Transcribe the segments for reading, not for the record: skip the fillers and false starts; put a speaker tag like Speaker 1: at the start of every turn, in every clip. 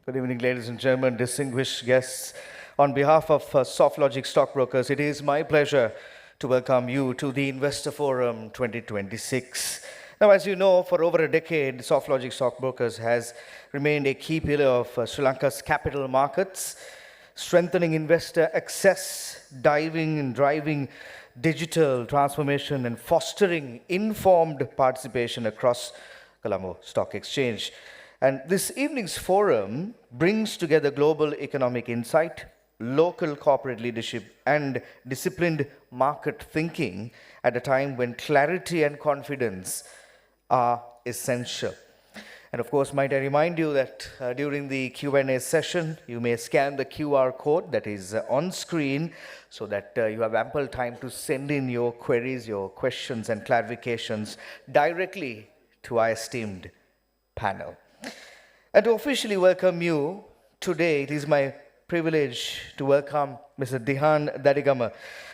Speaker 1: Good evening, ladies and gentlemen, distinguished guests. On behalf of Softlogic Stockbrokers, it is my pleasure to welcome you to the Investor Forum 2026. Now, as you know, for over a decade, Softlogic Stockbrokers has remained a key pillar of Sri Lanka's capital markets, strengthening investor access, driving digital transformation, and fostering informed participation across Colombo Stock Exchange. And this evening's forum brings together global economic insight, local corporate leadership, and disciplined market thinking at a time when clarity and confidence are essential. And of course, might I remind you that during the Q&A session, you may scan the QR code that is on screen so that you have ample time to send in your queries, your questions, and clarifications directly to our esteemed panel. And to officially welcome you today, it is my privilege to welcome Mr. Dihan Dadigama,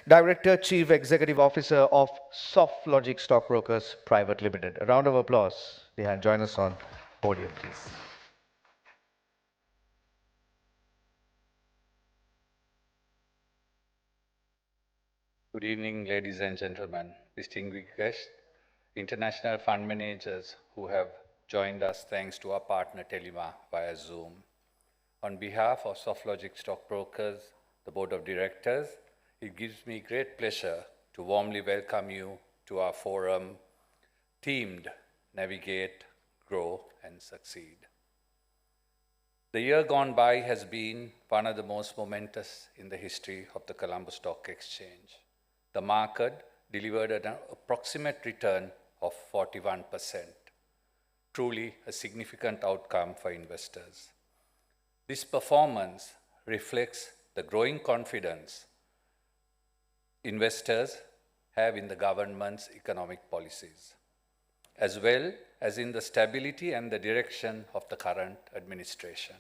Speaker 1: Director, Chief Executive Officer of Softlogic Stockbrokers Private Limited. A round of applause. Dihan, join us on podium, please.
Speaker 2: Good evening, ladies and gentlemen, distinguished guests, international fund managers who have joined us thanks to our partner Telima via Zoom. On behalf of Softlogic Stockbrokers, the Board of Directors, it gives me great pleasure to warmly welcome you to our forum themed Navigate, Grow and Succeed. The year gone by has been one of the most momentous in the history of the Colombo Stock Exchange. The market delivered an approximate return of 41%, truly a significant outcome for investors. This performance reflects the growing confidence investors have in the government's economic policies, as well as in the stability and the direction of the current administration.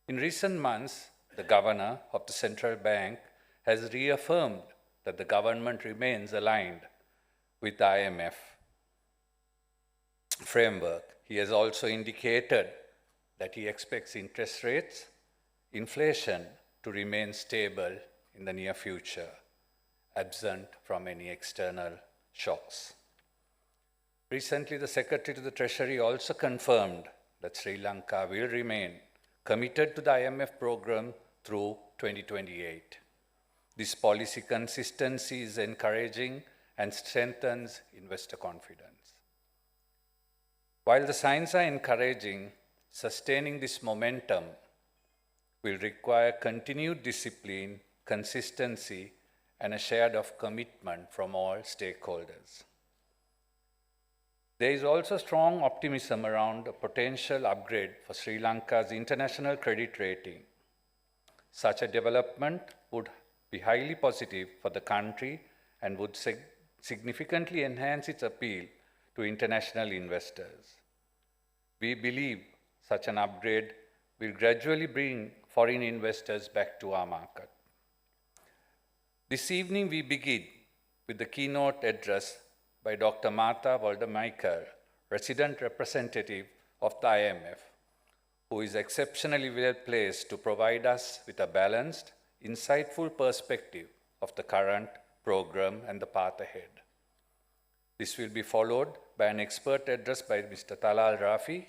Speaker 2: In recent months, the governor of the central bank has reaffirmed that the government remains aligned with the IMF framework. He has also indicated that he expects interest rates, inflation to remain stable in the near future, absent from any external shocks. Recently, the Secretary to the Treasury also confirmed that Sri Lanka will remain committed to the IMF program through 2028. This policy consistency is encouraging and strengthens investor confidence. While the signs are encouraging, sustaining this momentum will require continued discipline, consistency, and a share of commitment from all stakeholders. There is also strong optimism around a potential upgrade for Sri Lanka's international credit rating. Such a development would be highly positive for the country and would significantly enhance its appeal to international investors. We believe such an upgrade will gradually bring foreign investors back to our market. This evening we begin with the keynote address by Dr. Martha Waldemeister, resident representative of the IMF, who is exceptionally well placed to provide us with a balanced, insightful perspective of the current program and the path ahead. This will be followed by an expert address by Mr. Talal Rafi,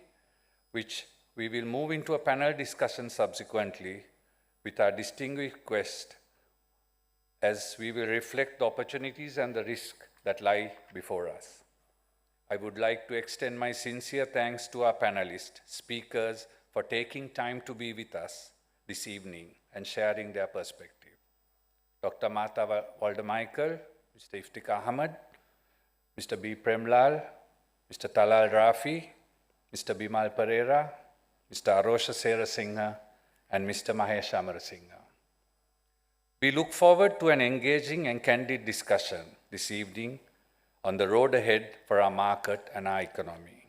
Speaker 2: which we will move into a panel discussion subsequently with our distinguished guest, as we will reflect the opportunities and the risks that lie before us. I would like to extend my sincere thanks to our panelists, speakers, for taking time to be with us this evening and sharing their perspective. Dr. Martha Waldemeister, Mr. Iftikhar Ahmed, Mr. B. Premlal, Mr. Talal Rafi, Mr. Bimal Pereira, Mr. Arosha Serasinghe, and Mr. Mahesh Amarasinghe. We look forward to an engaging and candid discussion this evening on the road ahead for our market and our economy.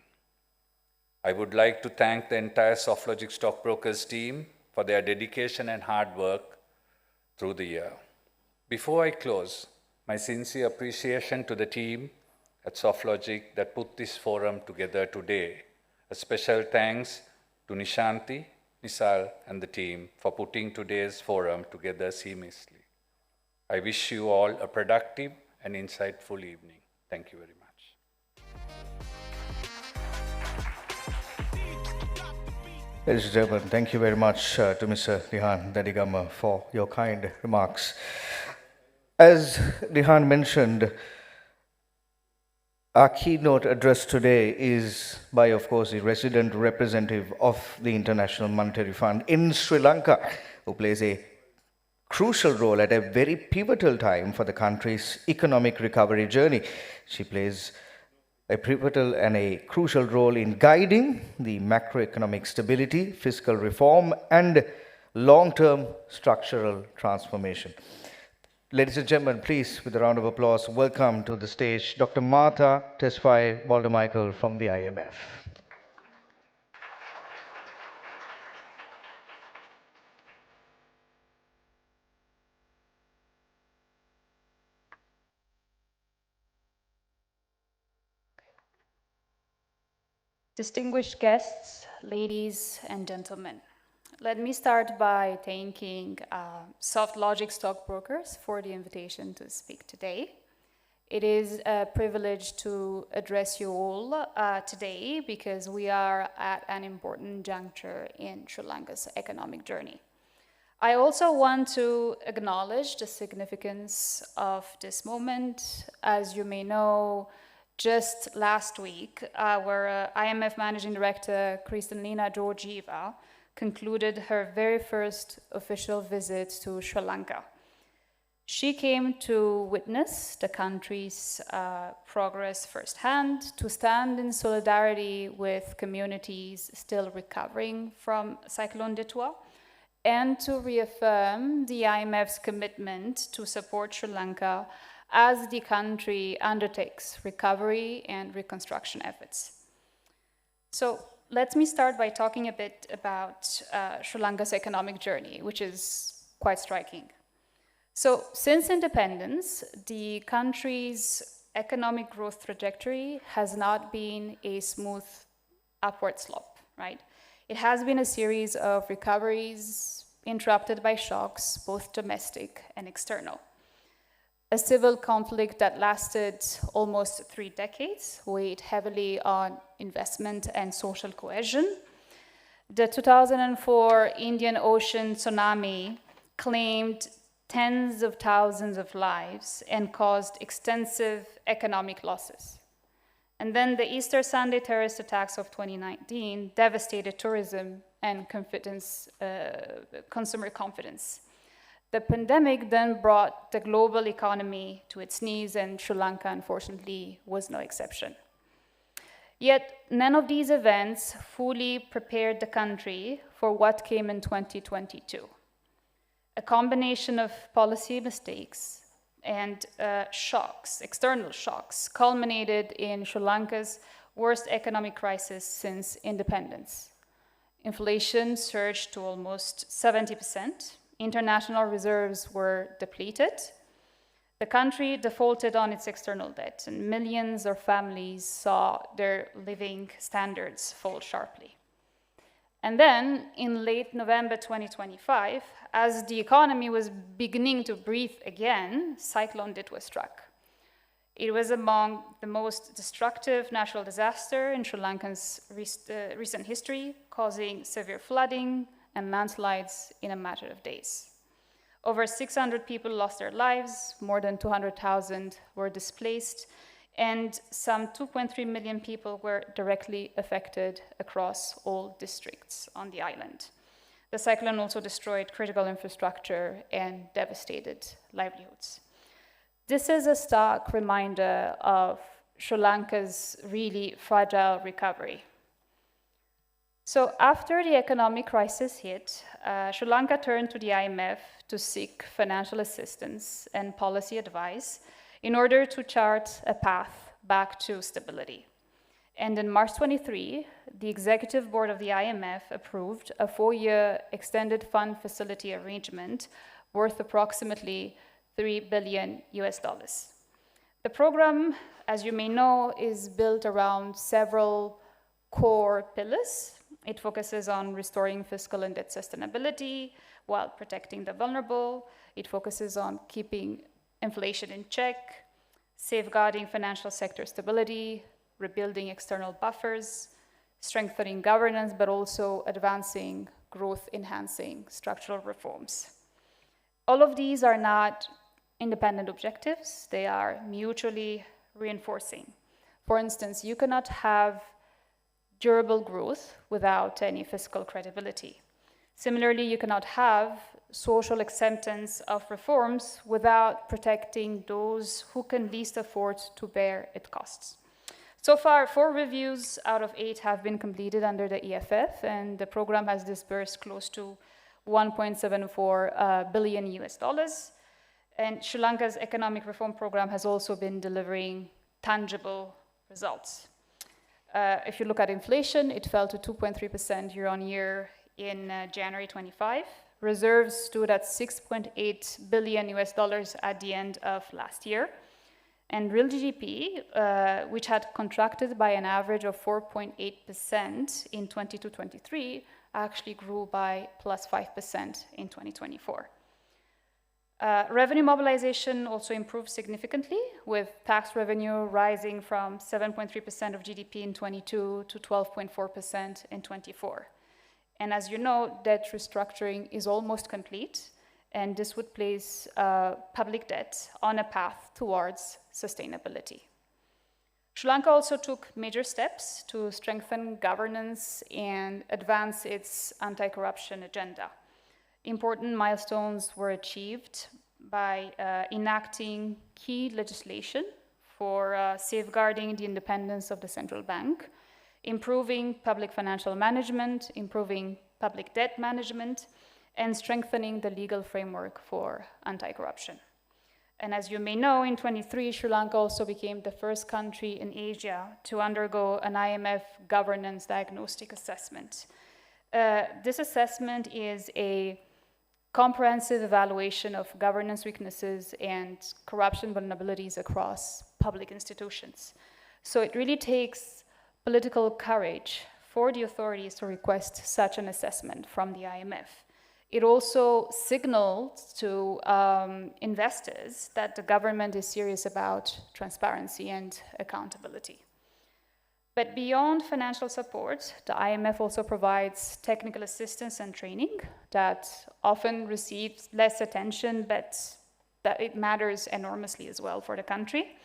Speaker 2: I would like to thank the entire Softlogic Stockbrokers team for their dedication and hard work through the year. Before I close, my sincere appreciation to the team at Softlogic that put this forum together today. A special thanks to Nishanti, Nisal, and the team for putting today's forum together seamlessly. I wish you all a productive and insightful evening. Thank you very much.
Speaker 1: Ladies and gentlemen, thank you very much to Mr. Rehan Dadigama for your kind remarks. As Rehan mentioned, our keynote address today is by, of course, the resident representative of the International Monetary Fund in Sri Lanka, who plays a crucial role at a very pivotal time for the country's economic recovery journey. She plays a pivotal and a crucial role in guiding the macroeconomic stability, fiscal reform, and long-term structural transformation. Ladies and gentlemen, please, with a round of applause, welcome to the stage Dr. Martha Tesfaye Waldemichael from the IMF.
Speaker 3: Distinguished guests, ladies and gentlemen, let me start by thanking Softlogic Stockbrokers for the invitation to speak today. It is a privilege to address you all today because we are at an important juncture in Sri Lanka's economic journey. I also want to acknowledge the significance of this moment. As you may know, just last week, our IMF Managing Director, Kristalina Georgieva, concluded her very first official visit to Sri Lanka. She came to witness the country's progress firsthand, to stand in solidarity with communities still recovering from Cyclone Ditwa, and to reaffirm the IMF's commitment to support Sri Lanka as the country undertakes recovery and reconstruction efforts. So let me start by talking a bit about Sri Lanka's economic journey, which is quite striking. So since independence, the country's economic growth trajectory has not been a smooth upward slope, right? It has been a series of recoveries interrupted by shocks, both domestic and external. A civil conflict that lasted almost 3 decades weighed heavily on investment and social cohesion. The 2004 Indian Ocean tsunami claimed tens of thousands of lives and caused extensive economic losses. And then the Easter Sunday terrorist attacks of 2019 devastated tourism and consumer confidence. The pandemic then brought the global economy to its knees, and Sri Lanka, unfortunately, was no exception. Yet, none of these events fully prepared the country for what came in 2022. A combination of policy mistakes and shocks, external shocks, culminated in Sri Lanka's worst economic crisis since independence. Inflation surged to almost 70%. International reserves were depleted. The country defaulted on its external debt, and millions of families saw their living standards fall sharply. And then, in late November 2025, as the economy was beginning to breathe again, Cyclone Ditwa struck. It was among the most destructive natural disasters in Sri Lanka's recent history, causing severe flooding and landslides in a matter of days. Over 600 people lost their lives, more than 200,000 were displaced, and some 2.3 million people were directly affected across all districts on the island. The cyclone also destroyed critical infrastructure and devastated livelihoods. This is a stark reminder of Sri Lanka's really fragile recovery. So after the economic crisis hit, Sri Lanka turned to the IMF to seek financial assistance and policy advice in order to chart a path back to stability. And in March 23, the executive board of the IMF approved a 4-year extended fund facility arrangement worth approximately $3 billion. The program, as you may know, is built around several core pillars. It focuses on restoring fiscal and debt sustainability while protecting the vulnerable. It focuses on keeping inflation in check, safeguarding financial sector stability, rebuilding external buffers, strengthening governance, but also advancing growth-enhancing structural reforms. All of these are not independent objectives. They are mutually reinforcing. For instance, you cannot have durable growth without any fiscal credibility. Similarly, you cannot have social acceptance of reforms without protecting those who can least afford to bear its costs. So far, 4 reviews out of 8 have been completed under the EFF, and the program has disbursed close to 1.74 billion US dollars. And Sri Lanka's economic reform program has also been delivering tangible results. If you look at inflation, it fell to 2.3% year on year in January 25. Reserves stood at 6.8 billion US dollars at the end of last year. And real GDP, which had contracted by an average of 4.8% in 22-23, actually grew by plus 5% in 2024. Revenue mobilization also improved significantly, with tax revenue rising from 7.3% of GDP in 22 to 12.4% in 24. And as you know, debt restructuring is almost complete, and this would place public debt on a path towards sustainability. Sri Lanka also took major steps to strengthen governance and advance its anti-corruption agenda. Important milestones were achieved by enacting key legislation for safeguarding the independence of the central bank, improving public financial management, improving public debt management, and strengthening the legal framework for anti-corruption. And as you may know, in 23, Sri Lanka also became the first country in Asia to undergo an IMF governance diagnostic assessment. This assessment is a comprehensive evaluation of governance weaknesses and corruption vulnerabilities across public institutions. So it really takes political courage for the authorities to request such an assessment from the IMF. It also signals to investors that the government is serious about transparency and accountability. But beyond financial support, the IMF also provides technical assistance and training that often receives less attention, but that it matters enormously as well for the country.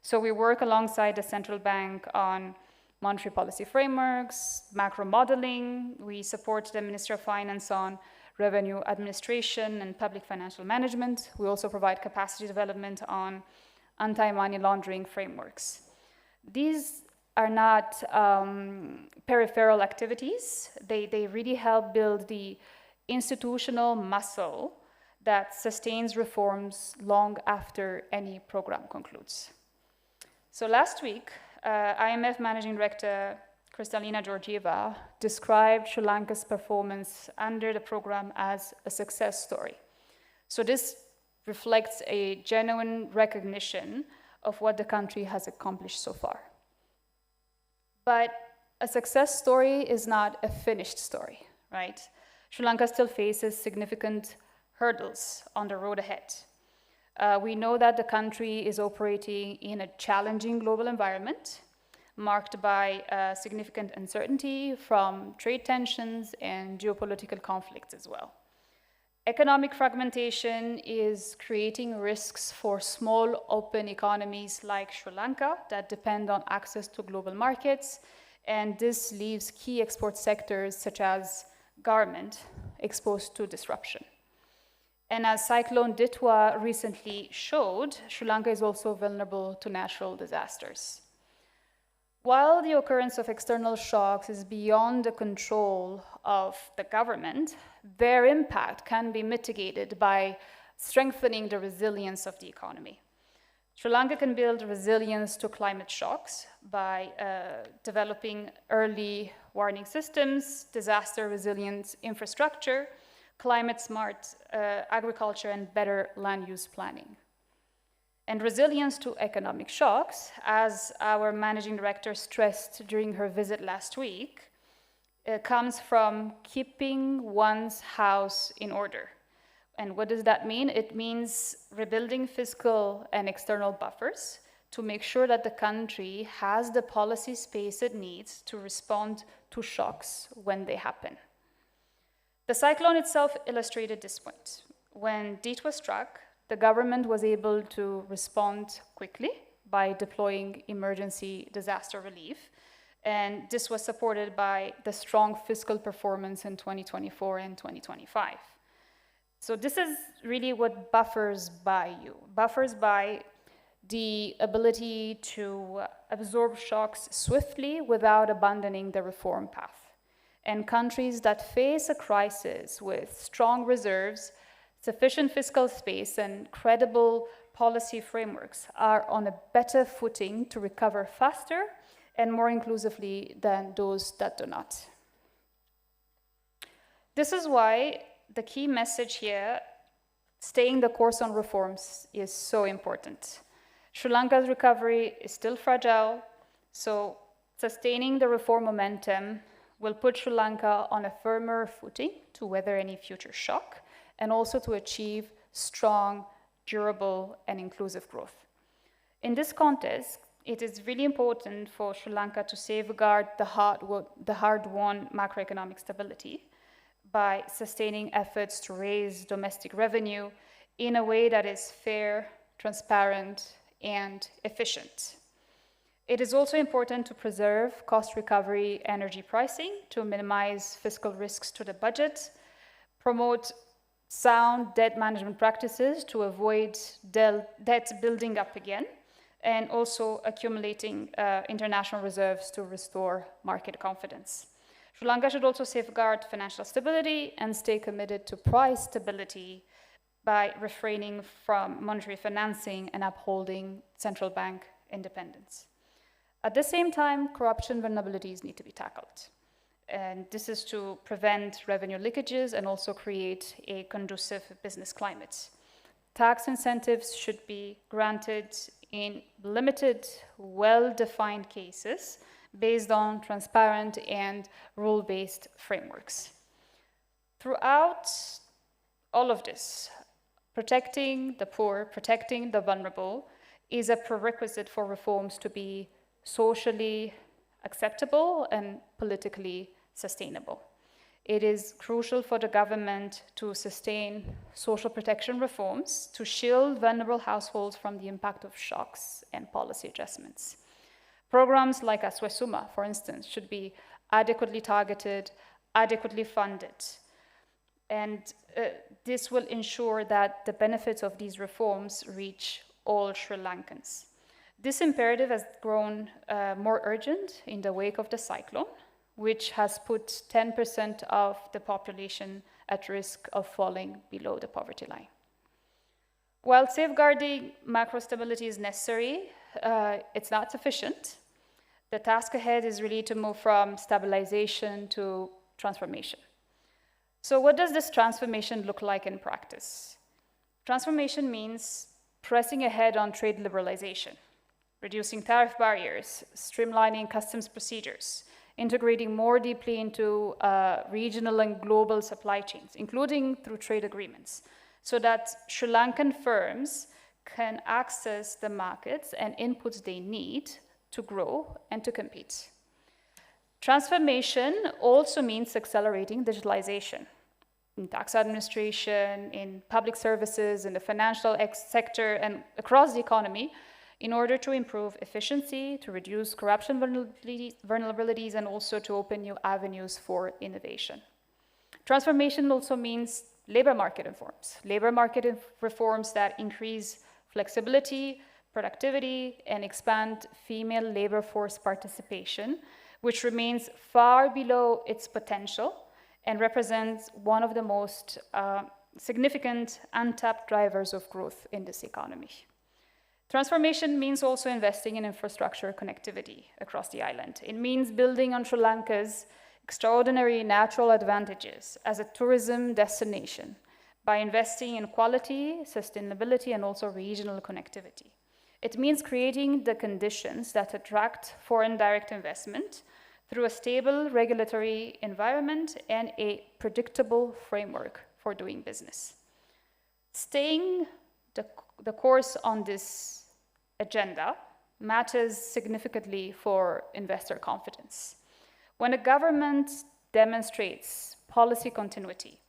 Speaker 3: So we work alongside the central bank on monetary policy frameworks, macro modeling. We support the Ministry of Finance on revenue administration and public financial management. We also provide capacity development on anti-money laundering frameworks. These are not peripheral activities. They really help build the institutional muscle that sustains reforms long after any program concludes. So last week, IMF Managing Director Kristalina Georgieva described Sri Lanka's performance under the program as a success story. So this reflects a genuine recognition of what the country has accomplished so far. But a success story is not a finished story, right? Sri Lanka still faces significant hurdles on the road ahead. We know that the country is operating in a challenging global environment, marked by significant uncertainty from trade tensions and geopolitical conflicts as well. Economic fragmentation is creating risks for small, open economies like Sri Lanka that depend on access to global markets, and this leaves key export sectors such as garment exposed to disruption. And as Cyclone Ditwa recently showed, Sri Lanka is also vulnerable to natural disasters. While the occurrence of external shocks is beyond the control of the government, their impact can be mitigated by strengthening the resilience of the economy. Sri Lanka can build resilience to climate shocks by developing early warning systems, disaster-resilient infrastructure, climate-smart agriculture, and better land use planning. And resilience to economic shocks, as our managing director stressed during her visit last week, comes from keeping one's house in order. And what does that mean? It means rebuilding fiscal and external buffers to make sure that the country has the policy space it needs to respond to shocks when they happen. The cyclone itself illustrated this point. When DEET was struck, the government was able to respond quickly by deploying emergency disaster relief. And this was supported by the strong fiscal performance in 2024 and 2025. So this is really what buffers buy you. Buffers buy the ability to absorb shocks swiftly without abandoning the reform path. And countries that face a crisis with strong reserves, sufficient fiscal space, and credible policy frameworks are on a better footing to recover faster and more inclusively than those that do not. This is why the key message here, staying the course on reforms, is so important. Sri Lanka's recovery is still fragile, so sustaining the reform momentum will put Sri Lanka on a firmer footing to weather any future shock and also to achieve strong, durable, and inclusive growth. In this context, it is really important for Sri Lanka to safeguard the hard-won macroeconomic stability by sustaining efforts to raise domestic revenue in a way that is fair, transparent, and efficient. It is also important to preserve cost recovery energy pricing to minimize fiscal risks to the budget, promote sound debt management practices to avoid debt building up again, and also accumulating international reserves to restore market confidence. Sri Lanka should also safeguard financial stability and stay committed to price stability by refraining from monetary financing and upholding central bank independence. At the same time, corruption vulnerabilities need to be tackled. And this is to prevent revenue leakages and also create a conducive business climate. Tax incentives should be granted in limited, well-defined cases based on transparent and rule-based frameworks. Throughout all of this, protecting the poor, protecting the vulnerable is a prerequisite for reforms to be socially acceptable and politically sustainable. It is crucial for the government to sustain social protection reforms to shield vulnerable households from the impact of shocks and policy adjustments. Programs like Aswesuma, for instance, should be adequately targeted, adequately funded. And this will ensure that the benefits of these reforms reach all Sri Lankans. This imperative has grown more urgent in the wake of the cyclone, which has put 10% of the population at risk of falling below the poverty line. While safeguarding macro stability is necessary, it's not sufficient. The task ahead is really to move from stabilization to transformation. So what does this transformation look like in practice? Transformation means pressing ahead on trade liberalization, reducing tariff barriers, streamlining customs procedures, integrating more deeply into regional and global supply chains, including through trade agreements, so that Sri Lankan firms can access the markets and inputs they need to grow and to compete. Transformation also means accelerating digitalization in tax administration, in public services, in the financial sector, and across the economy in order to improve efficiency, to reduce corruption vulnerabilities, and also to open new avenues for innovation. Transformation also means labor market reforms that increase flexibility, productivity, and expand female labor force participation, which remains far below its potential and represents one of the most significant untapped drivers of growth in this economy. Transformation means also investing in infrastructure connectivity across the island. It means building on Sri Lanka's extraordinary natural advantages as a tourism destination by investing in quality, sustainability, and also regional connectivity. It means creating the conditions that attract foreign direct investment through a stable regulatory environment and a predictable framework for doing business. Staying the course on this agenda matters significantly for investor confidence. When a government demonstrates policy continuity,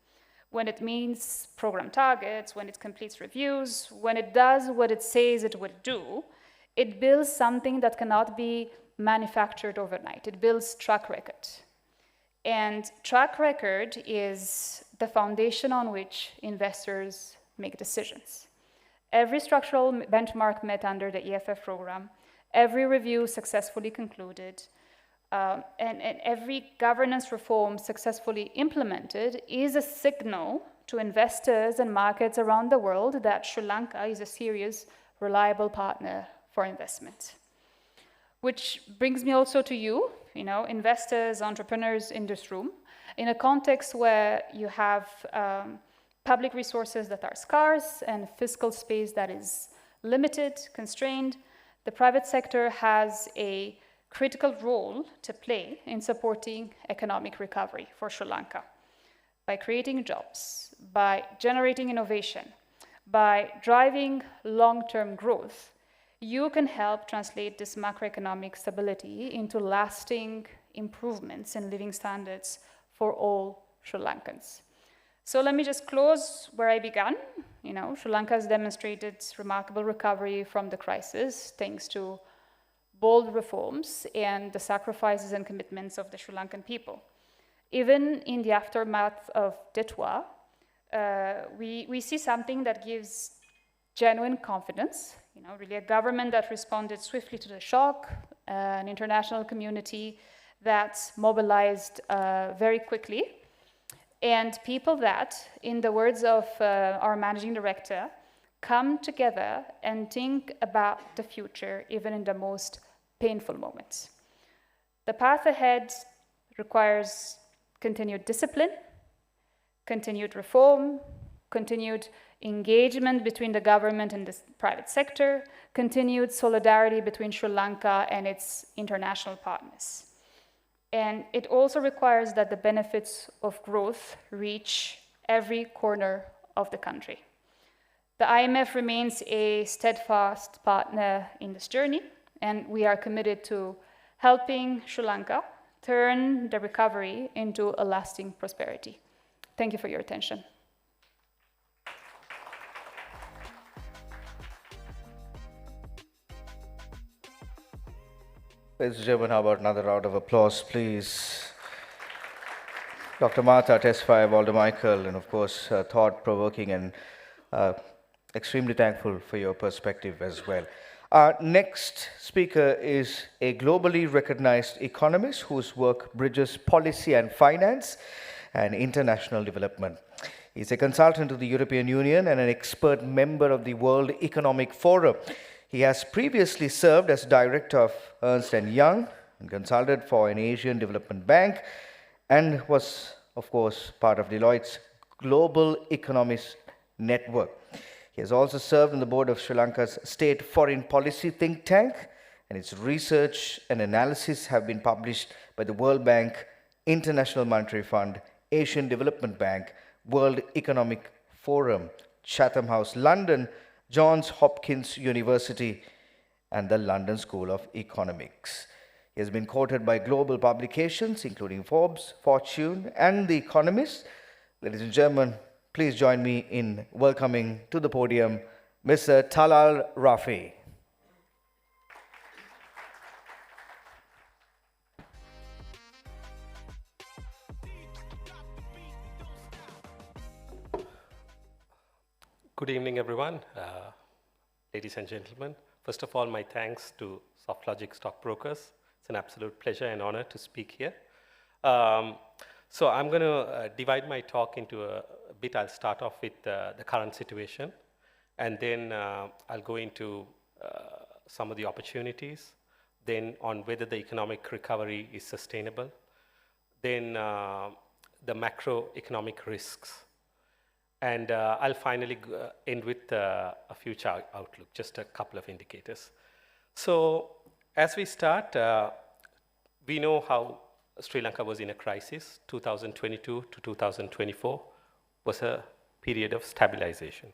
Speaker 3: when it meets program targets, when it completes reviews, when it does what it says it would do, it builds something that cannot be manufactured overnight. It builds track record. And track record is the foundation on which investors make decisions. Every structural benchmark met under the EFF program, every review successfully concluded, and every governance reform successfully implemented is a signal to investors and markets around the world that Sri Lanka is a serious, reliable partner for investment. Which brings me also to you, investors, entrepreneurs in this room, in a context where you have public resources that are scarce and fiscal space that is limited, constrained. The private sector has a critical role to play in supporting economic recovery for Sri Lanka by creating jobs, by generating innovation, by driving long-term growth. You can help translate this macroeconomic stability into lasting improvements in living standards for all Sri Lankans. So let me just close where I began. Sri Lanka has demonstrated remarkable recovery from the crisis thanks to bold reforms and the sacrifices and commitments of the Sri Lankan people. Even in the aftermath of Ditwa, we see something that gives genuine confidence, really a government that responded swiftly to the shock, an international community that mobilized very quickly, and people that, in the words of our managing director, come together and think about the future, even in the most painful moments. The path ahead requires continued discipline, continued reform, continued engagement between the government and the private sector, continued solidarity between Sri Lanka and its international partners. And it also requires that the benefits of growth reach every corner of the country. The IMF remains a steadfast partner in this journey, and we are committed to helping Sri Lanka turn the recovery into a lasting prosperity. Thank you for your attention.
Speaker 1: Ladies and gentlemen, how about another round of applause, please? Dr. Martha, Tesfaye, Walter Michael, and of course, thought-provoking and extremely thankful for your perspective as well. Our next speaker is a globally recognized economist whose work bridges policy and finance and international development. He's a consultant to the European Union and an expert member of the World Economic Forum. He has previously served as director of Ernst & Young and consulted for an Asian Development Bank and was, of course, part of Deloitte's Global Economists Network. He has also served on the board of Sri Lanka's state foreign policy think tank, and its research and analysis have been published by the World Bank, International Monetary Fund, Asian Development Bank, World Economic Forum, Chatham House, London, Johns Hopkins University, and the London School of Economics. He has been quoted by global publications, including Forbes, Fortune, and The Economist. Ladies and gentlemen, please join me in welcoming to the podium Mr. Talal Rafi.
Speaker 4: Good evening, everyone. Ladies and gentlemen, first of all, my thanks to Softlogic Stockbrokers. It's an absolute pleasure and honor to speak here. So I'm going to divide my talk into a bit. I'll start off with the current situation, and then I'll go into some of the opportunities, then on whether the economic recovery is sustainable, then the macroeconomic risks. And I'll finally end with a future outlook, just a couple of indicators. So as we start, we know how Sri Lanka was in a crisis. 2022 to 2024 was a period of stabilization.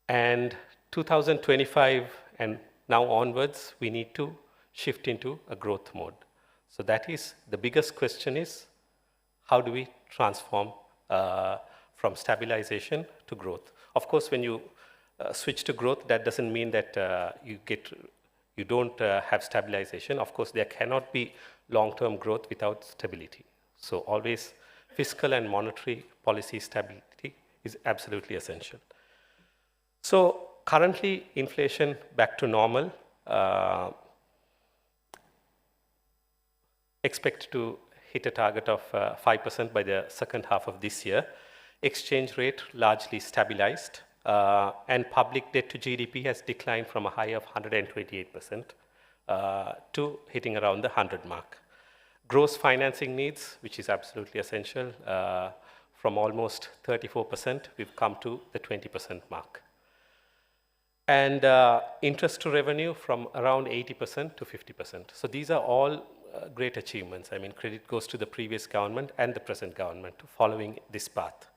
Speaker 4: And 2025 and now onwards, we need to shift into a growth mode. So that is, the biggest question is, how do we transform from stabilization to growth? Of course, when you switch to growth, that doesn't mean that you don't have stabilization. Of course, there cannot be long-term growth without stability. So always fiscal and monetary policy stability is absolutely essential. So currently, inflation back to normal, expect to hit a target of 5% by the second half of this year. Exchange rate largely stabilized, and public debt to GDP has declined from a high of 128% to hitting around the 100 mark. Gross financing needs, which is absolutely essential, from almost 34%, we've come to the 20% mark. And interest to revenue from around 80% to 50%. So these are all great achievements. I mean, credit goes to the previous government and the present government following this path.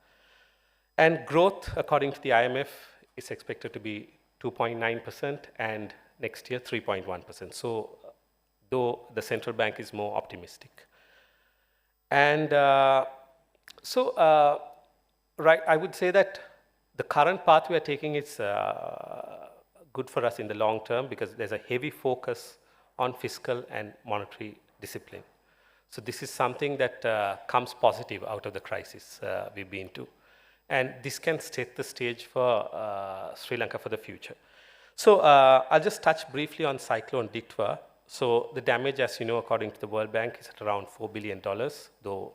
Speaker 4: And growth, according to the IMF, is expected to be 2.9% and next year 3.1%. So though the central bank is more optimistic. And right, I would say that the current path we are taking is good for us in the long term because there's a heavy focus on fiscal and monetary discipline. So this is something that comes positive out of the crisis we've been to. And this can set the stage for Sri Lanka for the future. So I'll just touch briefly on Cyclone Ditwa. So the damage, as you know, according to the World Bank, is at around $4 billion, though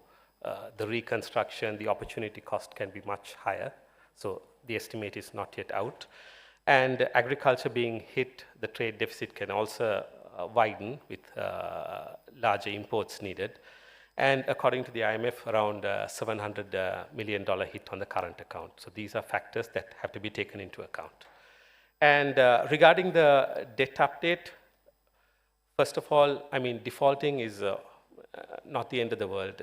Speaker 4: the reconstruction, the opportunity cost can be much higher. So the estimate is not yet out. And agriculture being hit, the trade deficit can also widen with larger imports needed. And according to the IMF, around $700 million hit on the current account. So these are factors that have to be taken into account. And regarding the debt update, first of all, I mean, defaulting is not the end of the world.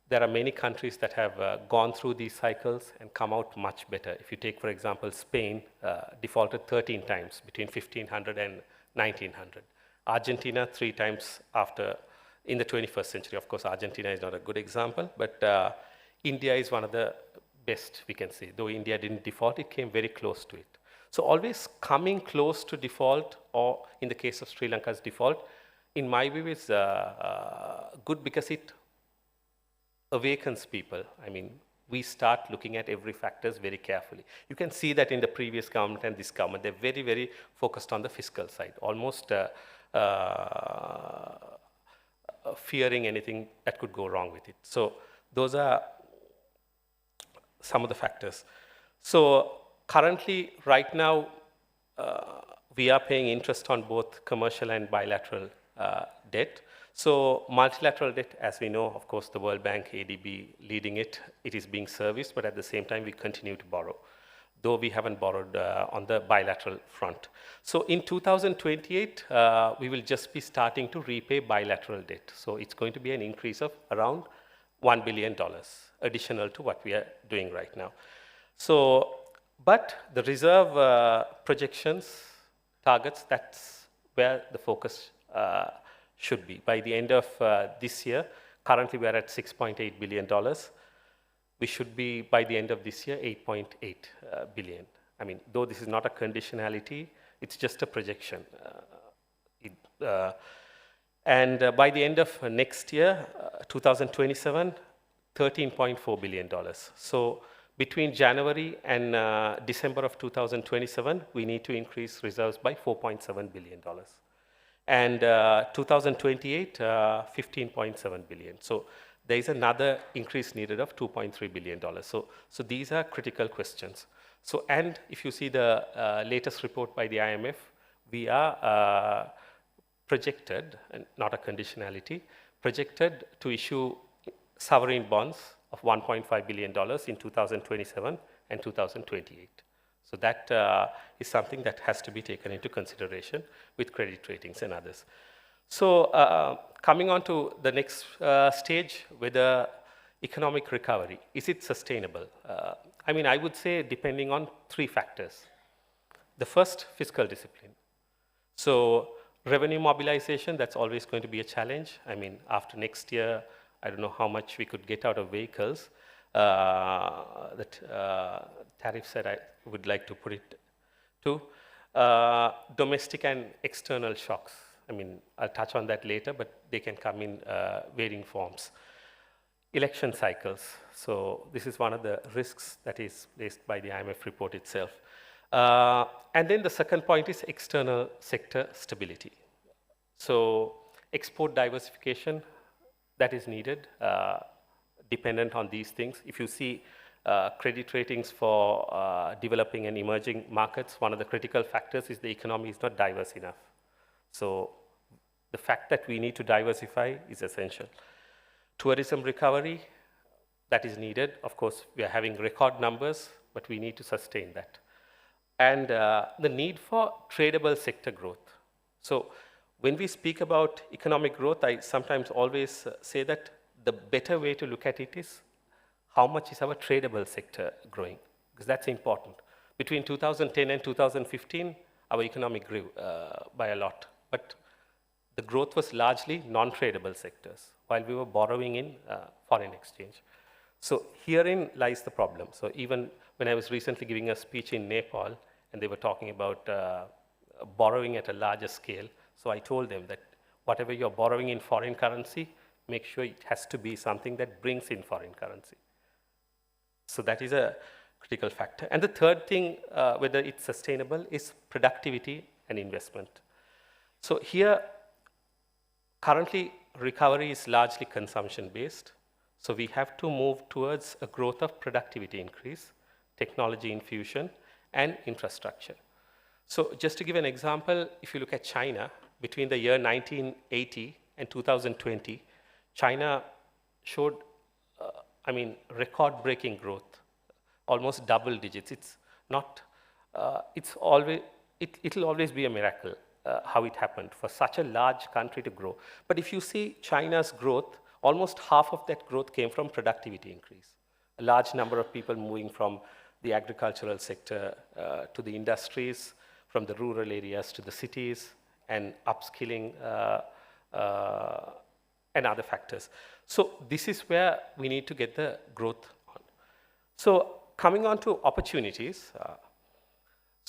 Speaker 4: There are many countries that have gone through these cycles and come out much better. If you take, for example, Spain defaulted 13 times between 1500 and 1900. Argentina 3 times after in the 21st century. Of course, Argentina is not a good example, but India is one of the best, we can say. Though India didn't default, it came very close to it. So always coming close to default, or in the case of Sri Lanka's default, in my view is good because it awakens people. I mean, we start looking at every factors very carefully. You can see that in the previous government and this government, they're very, very focused on the fiscal side, almost fearing anything that could go wrong with it. So those are some of the factors. So currently, right now, we are paying interest on both commercial and bilateral debt. So multilateral debt, as we know, of course, the World Bank, ADB leading it, it is being serviced, but at the same time, we continue to borrow, though we haven't borrowed on the bilateral front. So in 2028, we will just be starting to repay bilateral debt. So it's going to be an increase of around $1 billion, additional to what we are doing right now. So, but the reserve projections, targets, that's where the focus should be. By the end of this year, currently we are at $6.8 billion. We should be, by the end of this year, 8.8 billion. I mean, though this is not a conditionality, it's just a projection. And by the end of next year, 2027, $13.4 billion. So between January and December of 2027, we need to increase reserves by $4.7 billion. And 2028, $15.7 billion. So there is another increase needed of $2.3 billion. So these are critical questions. So, and if you see the latest report by the IMF, we are projected, and not a conditionality, projected to issue sovereign bonds of $1.5 billion in 2027 and 2028. So that is something that has to be taken into consideration with credit ratings and others. So coming on to the next stage, whether economic recovery, is it sustainable? I mean, I would say depending on three factors. The first, fiscal discipline. So revenue mobilization, that's always going to be a challenge. I mean, after next year, I don't know how much we could get out of vehicles. Tariffs that I would like to put it to. Domestic and external shocks. I mean, I'll touch on that later, but they can come in varying forms. Election cycles. So this is one of the risks that is placed by the IMF report itself. And then the second point is external sector stability. So export diversification, that is needed, dependent on these things. If you see credit ratings for developing and emerging markets, one of the critical factors is the economy is not diverse enough. So the fact that we need to diversify is essential. Tourism recovery, that is needed. Of course, we are having record numbers, but we need to sustain that. And the need for tradable sector growth. So when we speak about economic growth, I sometimes always say that the better way to look at it is how much is our tradable sector growing, because that's important. Between 2010 and 2015, our economy grew by a lot, but the growth was largely non-tradable sectors, while we were borrowing in foreign exchange. So herein lies the problem. So even when I was recently giving a speech in Nepal, and they were talking about borrowing at a larger scale, so I told them that whatever you're borrowing in foreign currency, make sure it has to be something that brings in foreign currency. So that is a critical factor. And the third thing, whether it's sustainable, is productivity and investment. So here, currently, recovery is largely consumption-based. So we have to move towards a growth of productivity increase, technology infusion, and infrastructure. So just to give an example, if you look at China, between the year 1980 and 2020, China showed, record-breaking growth, almost double digits. It's not, it'll always be a miracle how it happened for such a large country to grow. But if you see China's growth, almost half of that growth came from productivity increase. A large number of people moving from the agricultural sector to the industries, from the rural areas to the cities, and upskilling and other factors. So this is where we need to get the growth on. So coming on to opportunities.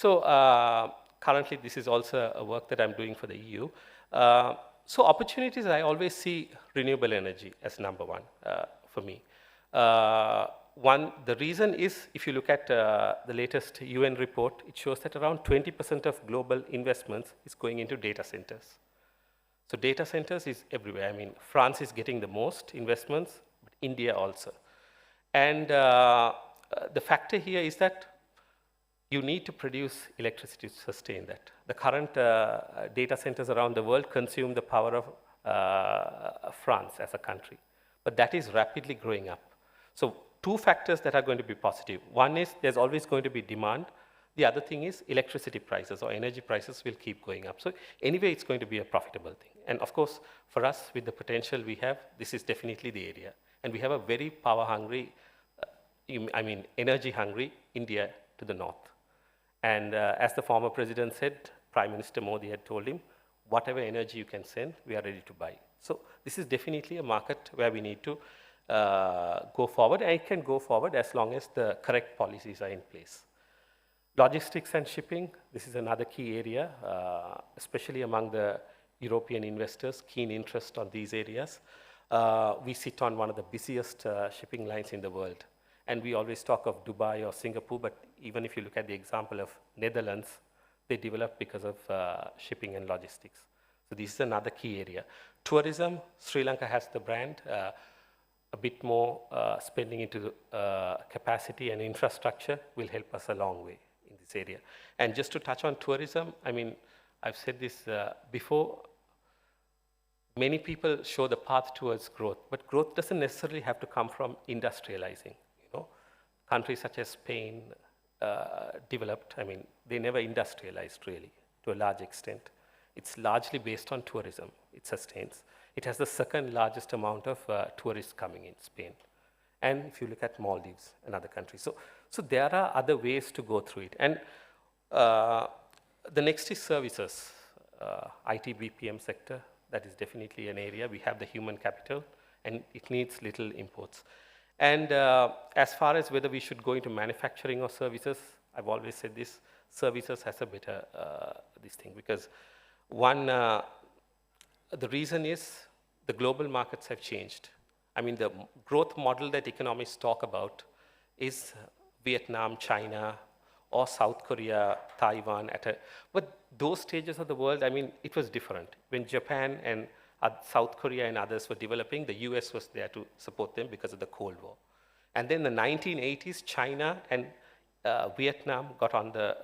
Speaker 4: Currently, this is also a work that I'm doing for the EU. So opportunities, I always see renewable energy as number one for me. The reason is, if you look at the latest UN report, it shows that around 20% of global investments is going into data centers. So data centers is everywhere. I mean, France is getting the most investments, but India also. And the factor here is that you need to produce electricity to sustain that. The current data centers around the world consume the power of France as a country, but that is rapidly growing up. So two factors that are going to be positive. One is there's always going to be demand. The other thing is electricity prices or energy prices will keep going up. So anyway, it's going to be a profitable thing. And of course, for us, with the potential we have, this is definitely the area. And we have a very power-hungry, energy-hungry India to the north. And as the former president said, Prime Minister Modi had told him, whatever energy you can send, we are ready to buy. So this is definitely a market where we need to go forward, and it can go forward as long as the correct policies are in place. Logistics and shipping, this is another key area, especially among the European investors, keen interest on these areas. We sit on one of the busiest shipping lines in the world. And we always talk of Dubai or Singapore, but even if you look at the example of Netherlands, they developed because of shipping and logistics. So this is another key area. Tourism, Sri Lanka has the brand. A bit more spending into capacity and infrastructure will help us a long way in this area. And just to touch on tourism, I mean, I've said this before, many people show the path towards growth, but growth doesn't necessarily have to come from industrializing. Countries such as Spain developed, they never industrialized really to a large extent. It's largely based on tourism. it sustains. It has the second largest amount of tourists coming in, Spain. And if you look at Maldives and other countries. So there are other ways to go through it. And the next is services, IT BPM sector. That is definitely an area. We have the human capital, and it needs little imports. And as far as whether we should go into manufacturing or services, I've always said this, services has a better this thing, because one, the reason is the global markets have changed. I mean, the growth model that economists talk about is Vietnam, China, or South Korea, Taiwan. But those stages of the world, I mean, it was different. When Japan and South Korea and others were developing, the US was there to support them because of the Cold War. And then in the 1980s, China and Vietnam got on the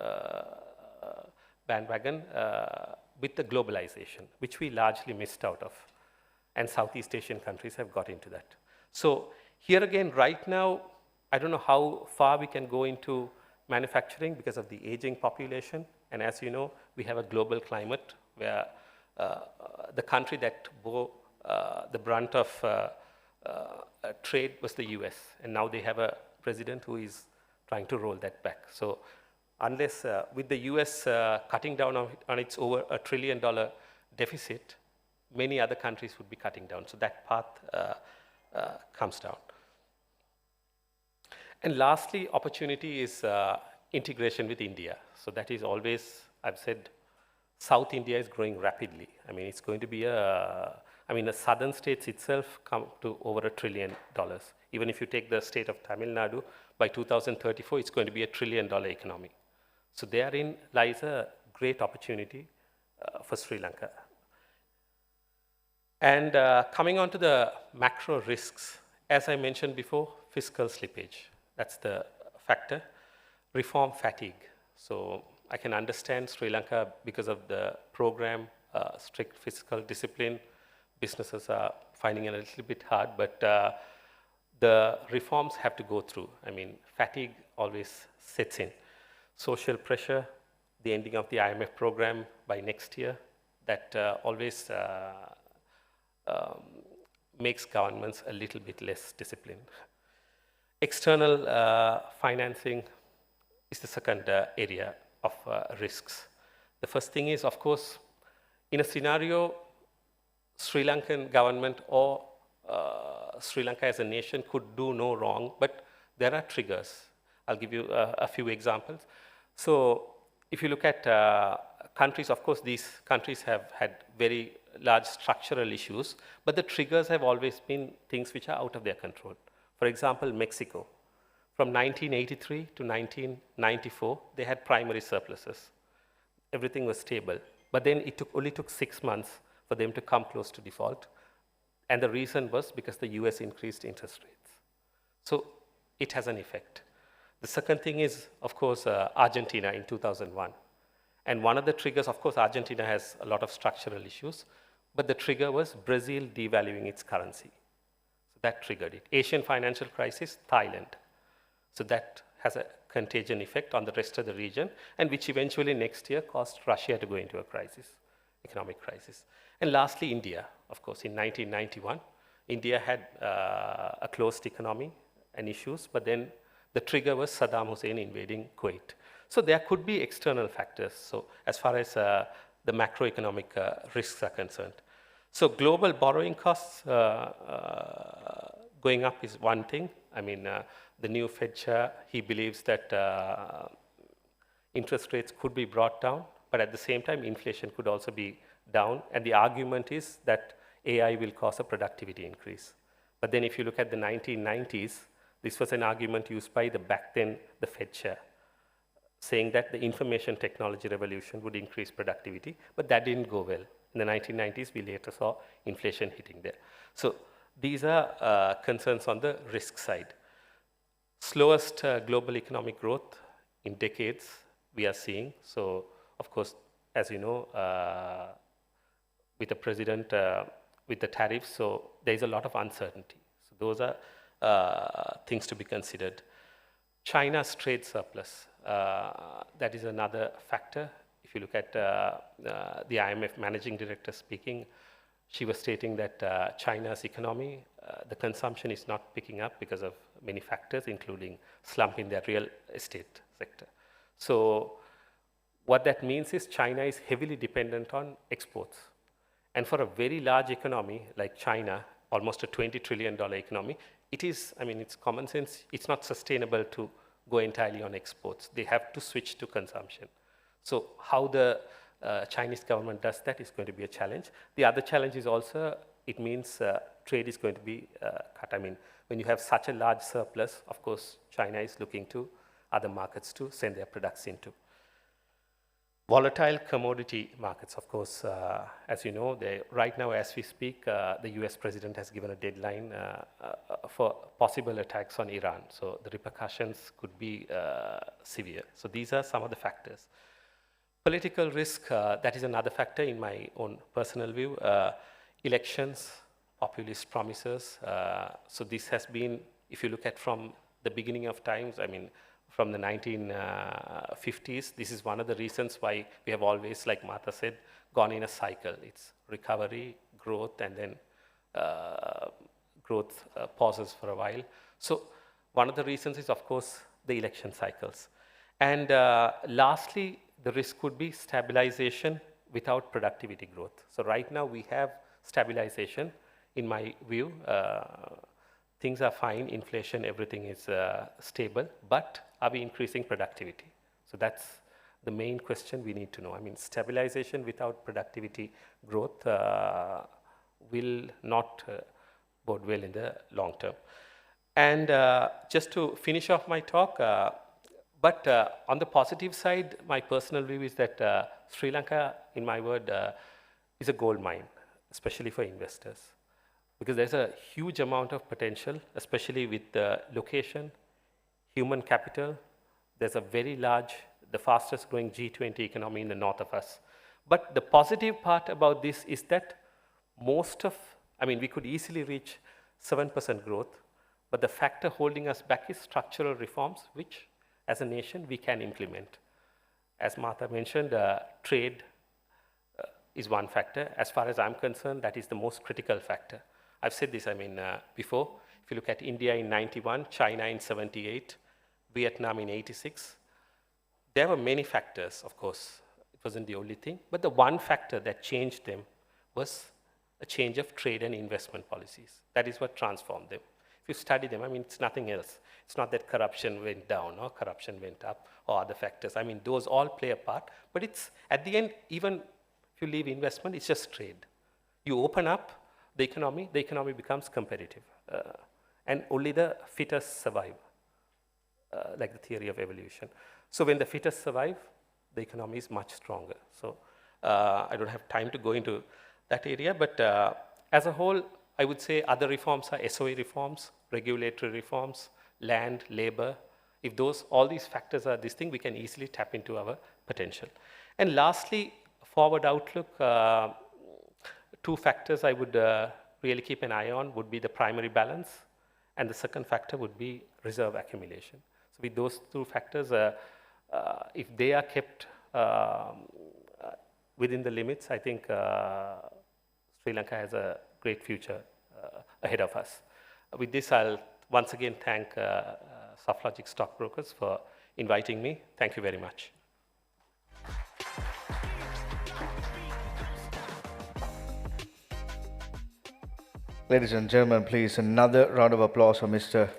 Speaker 4: bandwagon with the globalization, which we largely missed out of. And Southeast Asian countries have got into that. So here again, right now, I don't know how far we can go into manufacturing because of the aging population. And as you know, we have a global climate where the country that bore the brunt of trade was the US. And now they have a president who is trying to roll that back. So unless with the US cutting down on its over $1 trillion deficit, many other countries would be cutting down. So that path comes down. And lastly, opportunity is integration with India. So that is always, I've said, South India is growing rapidly. I mean, it's going to be the southern states itself come to over $1 trillion. Even if you take the state of Tamil Nadu, by 2034, it's going to be $1 trillion economy. So therein lies a great opportunity for Sri Lanka. And coming on to the macro risks, as I mentioned before, fiscal slippage, that's the factor. Reform fatigue. So I can understand Sri Lanka because of the program, strict fiscal discipline. Businesses are finding it a little bit hard, but the reforms have to go through. I mean, fatigue always sets in. Social pressure, the ending of the IMF program by next year, that always makes governments a little bit less disciplined. External financing is the second area of risks. The first thing is, of course, in a scenario, Sri Lankan government or Sri Lanka as a nation could do no wrong, but there are triggers. I'll give you a few examples. So if you look at countries, of course, these countries have had very large structural issues, but the triggers have always been things which are out of their control. For example, Mexico. From 1983 to 1994, they had primary surpluses. Everything was stable. But then it only took 6 months for them to come close to default. And the reason was because the US increased interest rates. So it has an effect. The second thing is, of course, Argentina in 2001. And one of the triggers, of course, Argentina has a lot of structural issues, but the trigger was Brazil devaluing its currency. So that triggered it. Asian financial crisis, Thailand. So that has a contagion effect on the rest of the region, and which eventually next year caused Russia to go into a crisis, economic crisis. And lastly, India. Of course, in 1991, India had a closed economy and issues, but then the trigger was Saddam Hussein invading Kuwait. So there could be external factors, so as far as the macroeconomic risks are concerned. So global borrowing costs going up is one thing. I mean, the new Fed chair, he believes that interest rates could be brought down, but at the same time, inflation could also be down. And the argument is that AI will cause a productivity increase. But then if you look at the 1990s, this was an argument used by back then the Fed chair, saying that the information technology revolution would increase productivity, but that didn't go well. In the 1990s, we later saw inflation hitting there. So these are concerns on the risk side. Slowest global economic growth in decades we are seeing. So of course, as you know, with the president, with the tariffs, so there's a lot of uncertainty. So those are things to be considered. China's trade surplus, that is another factor. If you look at the IMF managing director speaking, She was stating that China's economy, the consumption is not picking up because of many factors, including slump in their real estate sector. So what that means is China is heavily dependent on exports. And for a very large economy like China, almost a $20 trillion economy, it is, I mean, it's common sense, it's not sustainable to go entirely on exports. They have to switch to consumption. So how the Chinese government does that is going to be a challenge. The other challenge is also, it means trade is going to be cut. I mean, when you have such a large surplus, of course, China is looking to other markets to send their products into. Volatile commodity markets, of course, as you know, right now as we speak, the US president has given a deadline for possible attacks on Iran. So the repercussions could be severe. So these are some of the factors. Political risk, that is another factor in my own personal view. Elections, populist promises. So this has been, if you look at from the beginning of times, I mean, from the 1950s, this is one of the reasons why we have always, like Martha said, gone in a cycle. It's recovery, growth, and then growth pauses for a while. So one of the reasons is, of course, the election cycles. And lastly, the risk could be stabilization without productivity growth. So right now we have stabilization, in my view. Things are fine, inflation, everything is stable, but are we increasing productivity? So that's the main question we need to know. I mean, stabilization without productivity growth will not bode well in the long term. And just to finish off my talk, but on the positive side, my personal view is that Sri Lanka, in my word, is a gold mine, especially for investors. Because there's a huge amount of potential, especially with the location, human capital. There's a very large, the fastest growing G20 economy in the north of us. But the positive part about this is that we could easily reach 7% growth, but the factor holding us back is structural reforms, which as a nation we can implement. As Martha mentioned, trade is one factor. As far as I'm concerned, that is the most critical factor. I've said this, before. If you look at India in 91, China in 78, Vietnam in 86, there were many factors, of course. It wasn't the only thing, but the one factor that changed them was a change of trade and investment policies. That is what transformed them. If you study them, it's nothing else. It's not that corruption went down or corruption went up or other factors. Those all play a part, but it's, at the end, even if you leave investment, it's just trade. You open up the economy becomes competitive. And only the fittest survive, like the theory of evolution. So when the fittest survive, the economy is much stronger. So I don't have time to go into that area, but as a whole, I would say other reforms are SOE reforms, regulatory reforms, land, labor. If all these factors are this thing, we can easily tap into our potential. And lastly, forward outlook, two factors I would really keep an eye on would be the primary balance, and the second factor would be reserve accumulation. So with those two factors, if they are kept within the limits, I think Sri Lanka has a great future ahead of us. With this, I'll once again thank Softlogic Stockbrokers for inviting me. Thank you very much.
Speaker 1: Ladies and gentlemen, please, another round of applause for Mr.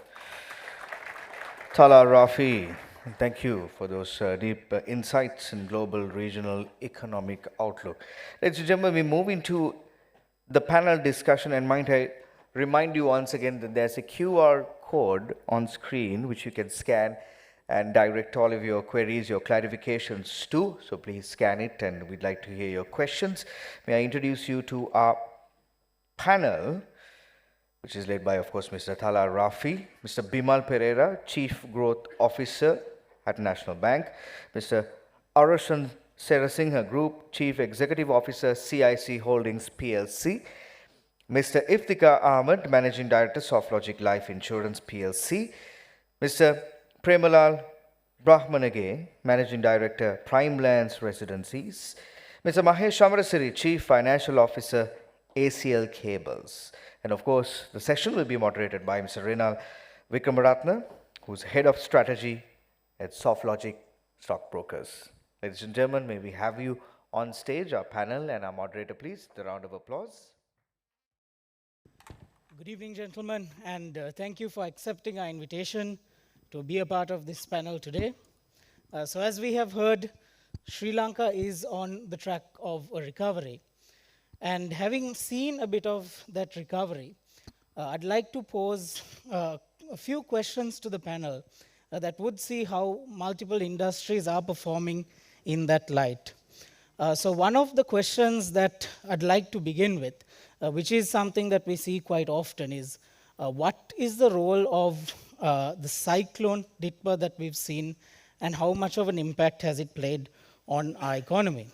Speaker 1: Tala Rafi. Thank you for those deep insights in global regional economic outlook. Ladies and gentlemen, we move into the panel discussion, and might I remind you once again that there's a QR code on screen which you can scan and direct all of your queries, your clarifications to. So please scan it, and we'd like to hear your questions. May I introduce you to our panel, which is led by, of course, Mr. Tala Rafi, Mr. Bimal Pereira, Chief Growth Officer at National Bank, Mr. Aroshan Serasinghe, Group Chief Executive Officer, CIC Holdings PLC, Mr. Iftikhar Ahmed, Managing Director, Softlogic Life Insurance PLC, Mr. Premalal Brahmanage, Managing Director, Prime Lands Residencies, Mr. Mahesh Amarasiri, Chief Financial Officer, ACL cables. And of course, the session will be moderated by Mr. Renal Vikramaratne, who's Head of Strategy at Softlogic Stockbrokers. Ladies and gentlemen, may we have you on stage, our panel and our moderator, please. The round of applause.
Speaker 5: Good evening, gentlemen, and thank you for accepting our invitation to be a part of this panel today. So as we have heard, Sri Lanka is on the track of a recovery. And having seen a bit of that recovery, I'd like to pose a few questions to the panel that would see how multiple industries are performing in that light. So one of the questions that I'd like to begin with, which is something that we see quite often, is what is the role of the cyclone Ditpa that we've seen, and how much of an impact has it played on our economy?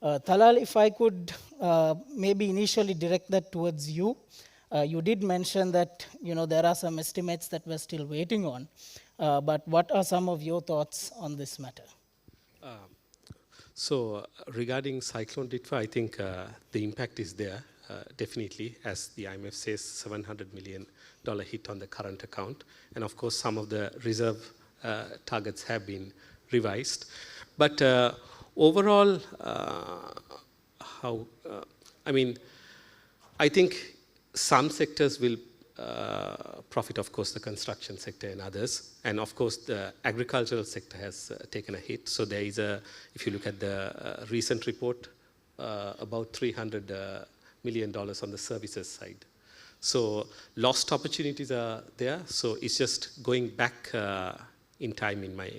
Speaker 5: Talal, if I could maybe initially direct that towards you. You did mention that there are some estimates that we're still waiting on, but what are some of your thoughts on this matter?
Speaker 4: So regarding Cyclone Ditpa, I think the impact is there, definitely, as the IMF says, $700 million hit on the current account. And of course, some of the reserve targets have been revised. But overall, I think some sectors will profit, of course, the construction sector and others. And of course, the agricultural sector has taken a hit. So there is if you look at the recent report, about $300 million on the services side. So lost opportunities are there. So it's just going back in time, in my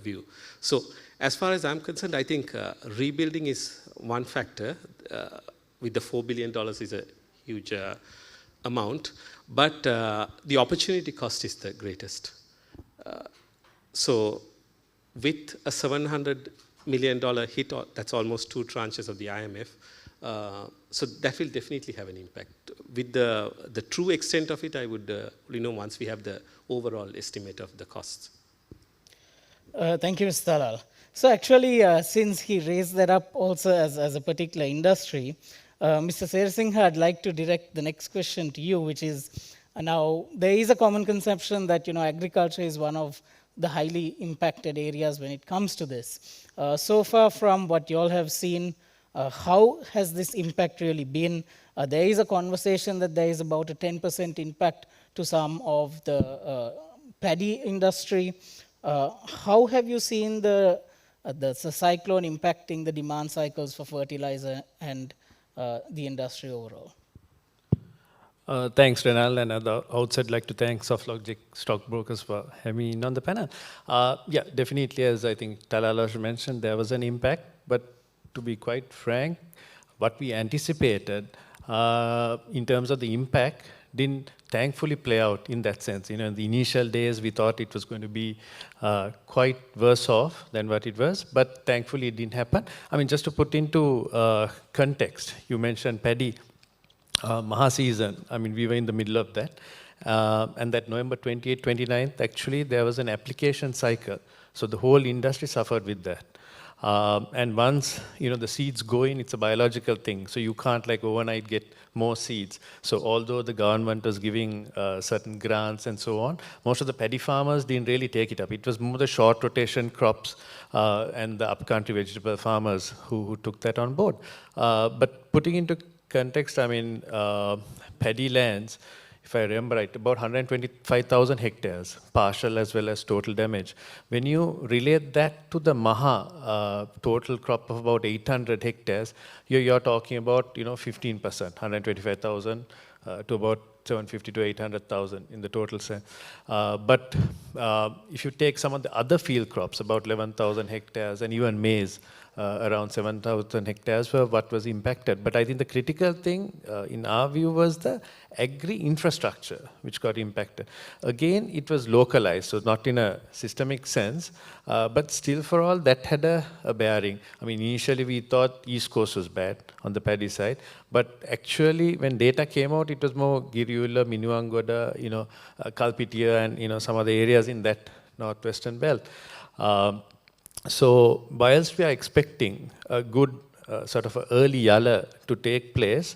Speaker 4: view. So as far as I'm concerned, I think rebuilding is one factor. With the $4 billion is a huge amount, but the opportunity cost is the greatest. So with a $700 million hit, that's almost 2 tranches of the IMF, so that will definitely have an impact. With the true extent of it, I would know once we have the overall estimate of the costs.
Speaker 5: Thank you, Mr. Talal. So actually, since he raised that up also as a particular industry, Mr. Sersingha, I'd like to direct the next question to you, which is, now there is a common conception that agriculture is one of the highly impacted areas when it comes to this. So far from what you all have seen, how has this impact really been? There is a conversation that there is about a 10% impact to some of the paddy industry. How have you seen the cyclone impacting the demand cycles for fertilizer and the industry overall?
Speaker 6: Thanks, Renal, and at the outset, I'd like to thank Softlogic Stockbrokers for having me in on the panel. Yeah, definitely, as I think Talal mentioned, there was an impact, but to be quite frank, what we anticipated in terms of the impact didn't thankfully play out in that sense. In the initial days, we thought it was going to be quite worse off than what it was, but thankfully it didn't happen. I mean, just to put into context, you mentioned paddy Maha season. I mean, we were in the middle of that. And that November 28th, 29th, actually, there was an application cycle. So the whole industry suffered with that. And once the seeds go in, it's a biological thing. So you can't overnight get more seeds. So although the government was giving certain grants and so on, most of the paddy farmers didn't really take it up. It was more the short rotation crops and the upcountry vegetable farmers who took that on board. But putting into context, I mean, paddy lands, if I remember right, about 125,000 hectares, partial as well as total damage. When you relate that to the Maha total crop of about 800 hectares, you're talking about 15%, 125,000 to about 750 to 800,000 in the total sense. But if you take some of the other field crops, about 11,000 hectares, and even maize, around 7,000 hectares were what was impacted. But I think the critical thing, in our view, was the agri-infrastructure, which got impacted. Again, it was localized, so not in a systemic sense, but still for all, that had a bearing. I mean, initially we thought East Coast was bad on the paddy side, but actually when data came out, it was more Girula, Minuangoda, Kalpitia, and some other areas in that northwestern belt. So whilst we are expecting a good sort of early yalla to take place,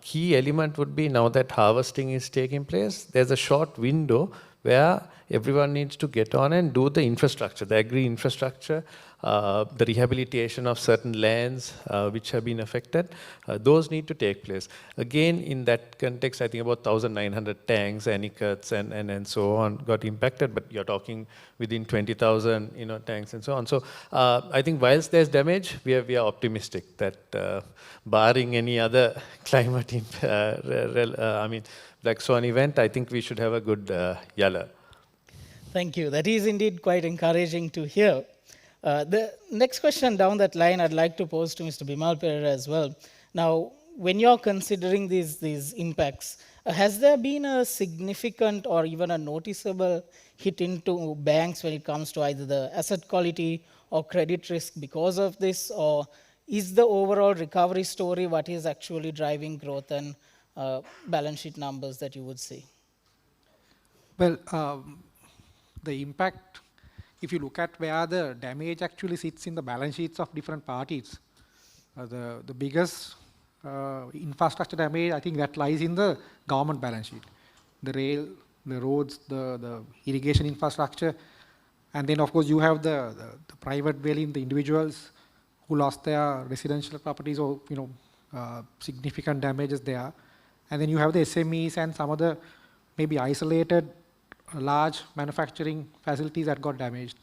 Speaker 6: Key element would be now that harvesting is taking place, there's a short window where everyone needs to get on and do the infrastructure, the agri infrastructure, the rehabilitation of certain lands which have been affected. Those need to take place. Again, in that context, I think about 1,900 tanks, anicuts, and so on got impacted, but you're talking within 20,000 tanks and so on. So I think whilst there's damage, we are optimistic that barring any other climate, Black Swan event, I think we should have a good Yala.
Speaker 5: Thank you. That is indeed quite encouraging to hear. The next question down that line I'd like to pose to Mr. Bimal Perera as well. Now, when you're considering these impacts, has there been a significant or even a noticeable hit into banks when it comes to either the asset quality or credit risk because of this? Or is the overall recovery story what is actually driving growth and balance sheet numbers that you would see?
Speaker 7: Well, the impact, if you look at where the damage actually sits in the balance sheets of different parties, the biggest infrastructure damage, I think that lies in the government balance sheet. The rail, the roads, the irrigation infrastructure, and then of course you have the private dwelling, the individuals who lost their residential properties or significant damages there. And then you have the SMEs and some other maybe isolated large manufacturing facilities that got damaged.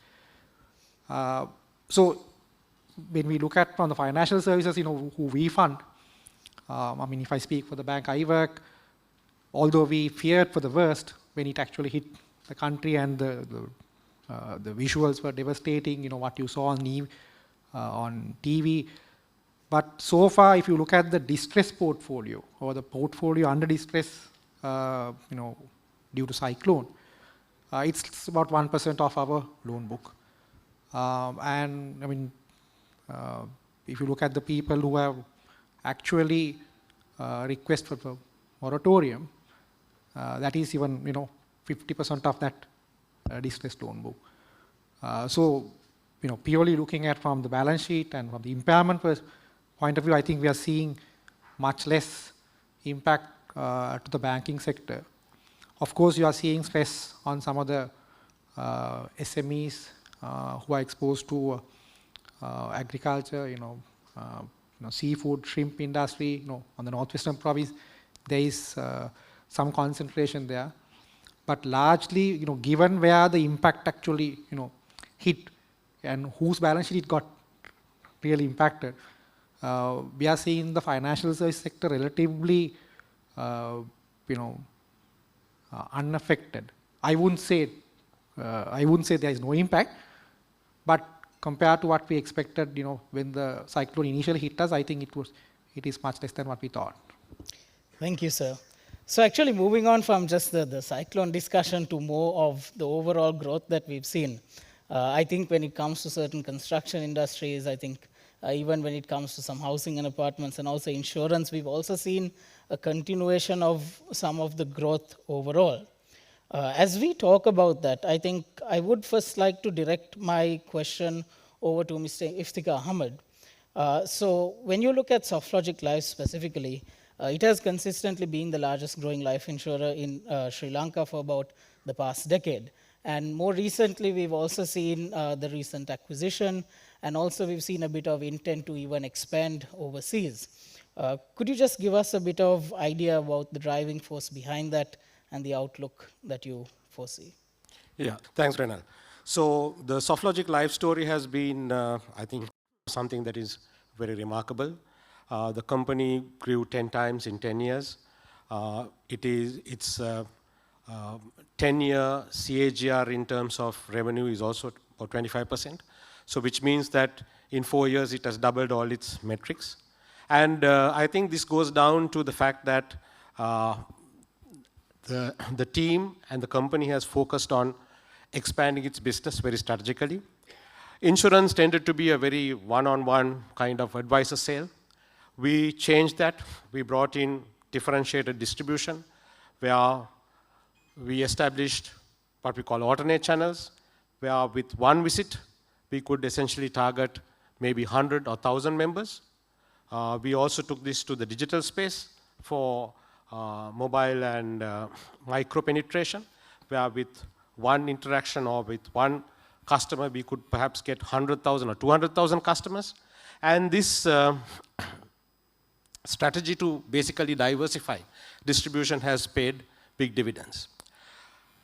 Speaker 7: So when we look at from the financial services, who we fund, if I speak for the bank I work, although we feared for the worst when it actually hit the country and the visuals were devastating, what you saw on TV. But so far, if you look at the distress portfolio or the portfolio under distress, due to cyclone, it's about 1% of our loan book. If you look at the people who have actually requested for moratorium, that is even 50% of that distressed loan book. So purely looking at from the balance sheet and from the impairment point of view, I think we are seeing much less impact to the banking sector. Of course, you are seeing stress on some of the SMEs who are exposed to agriculture, seafood, shrimp industry. On the northwestern province, there is some concentration there. But largely, given where the impact actually, hit and whose balance sheet it got really impacted, we are seeing the financial service sector relatively, unaffected. I wouldn't say there is no impact, but compared to what we expected, when the cyclone initially hit us, I think it is much less than what we thought.
Speaker 5: Thank you, sir. So actually moving on from just the cyclone discussion to more of the overall growth that we've seen, I think when it comes to certain construction industries, I think even when it comes to some housing and apartments and also insurance, we've also seen a continuation of some of the growth overall. As we talk about that, I think I would first like to direct my question over to Mr. Iftikhar Ahmed. So when you look at Softlogic Life specifically, it has consistently been the largest growing life insurer in Sri Lanka for about the past decade. And more recently, we've also seen the recent acquisition, and also we've seen a bit of intent to even expand overseas. Could you just give us a bit of idea about the driving force behind that and the outlook that you foresee?
Speaker 8: Yeah, thanks, Renal. So the Softlogic Life story has been, I think, something that is very remarkable. The company grew 10 times in 10 years. Its 10-year CAGR in terms of revenue is also about 25%. So which means that in 4 years, it has doubled all its metrics. And I think this goes down to the fact that the team and the company has focused on expanding its business very strategically. Insurance tended to be a very one-on-one kind of advisor sale. We changed that. We brought in differentiated distribution, where we established what we call alternate channels, where with one visit, we could essentially target maybe 100 or 1,000 members. We also took this to the digital space, for mobile and micro penetration, where with one interaction or with one customer, we could perhaps get 100,000 or 200,000 customers. And this strategy to basically diversify distribution has paid big dividends.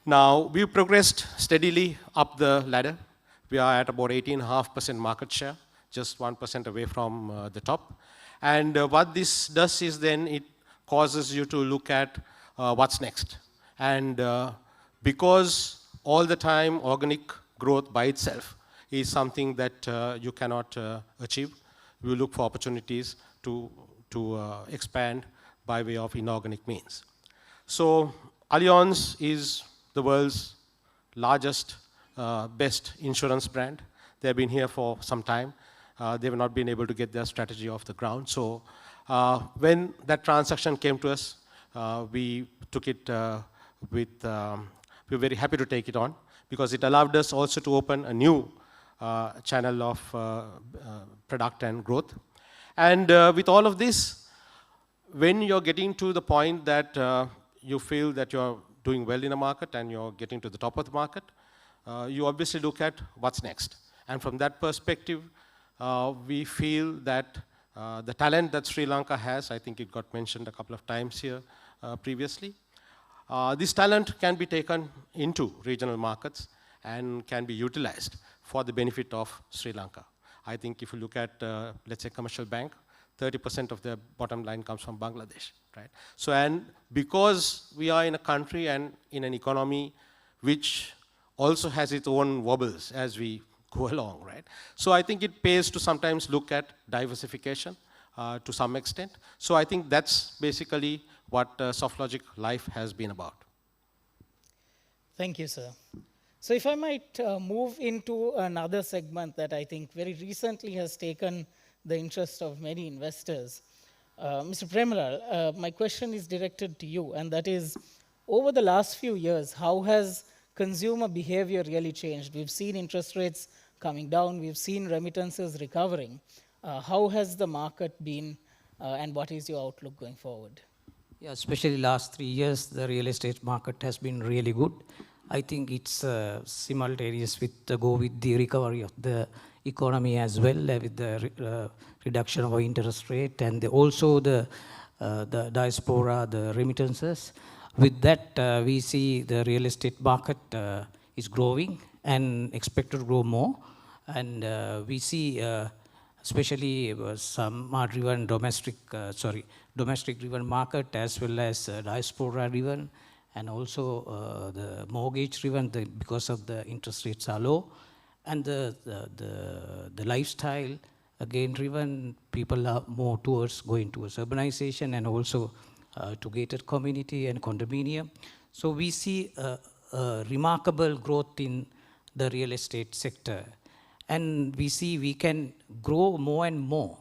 Speaker 8: Now, we've progressed steadily up the ladder. We are at about 18.5% market share, just 1% away from the top. And what this does is then it causes you to look at what's next. And because all the time organic growth by itself is something that you cannot achieve, we look for opportunities to expand by way of inorganic means. So Allianz is the world's largest, best insurance brand. They've been here for some time. They've not been able to get their strategy off the ground. So when that transaction came to us, we took it we were very happy to take it on, because it allowed us also to open a new channel of product and growth. And with all of this, when you're getting to the point that you feel that you're doing well in a market and you're getting to the top of the market, you obviously look at what's next. And from that perspective, we feel that the talent that Sri Lanka has, I think it got mentioned a couple of times here previously, this talent can be taken into regional markets and can be utilized for the benefit of Sri Lanka. I think if you look at, let's say, commercial bank, 30% of their bottom line comes from Bangladesh, right? So, and because we are in a country and in an economy which also has its own wobbles as we go along, right? So I think it pays to sometimes look at diversification to some extent. So I think that's basically what Softlogic Life has been about.
Speaker 5: Thank you, sir. So if I might move into another segment that I think very recently has taken the interest of many investors. Mr. Premalal, my question is directed to you, and that is, over the last few years, how has consumer behavior really changed? We've seen interest rates coming down, we've seen remittances recovering. How has the market been, and what is your outlook going forward?
Speaker 9: Yeah, especially last 3 years, the real estate market has been really good. I think it's simultaneous with the recovery of the economy as well, with the reduction of our interest rate, and also the diaspora, the remittances. With that, we see the real estate market is growing and expected to grow more. And we see especially some are driven domestic driven market as well as diaspora driven, and also the mortgage driven because of the interest rates are low. And the lifestyle, again driven, people are more going towards urbanization and also to gated community and condominium. So we see a remarkable growth in the real estate sector. And we see we can grow more and more.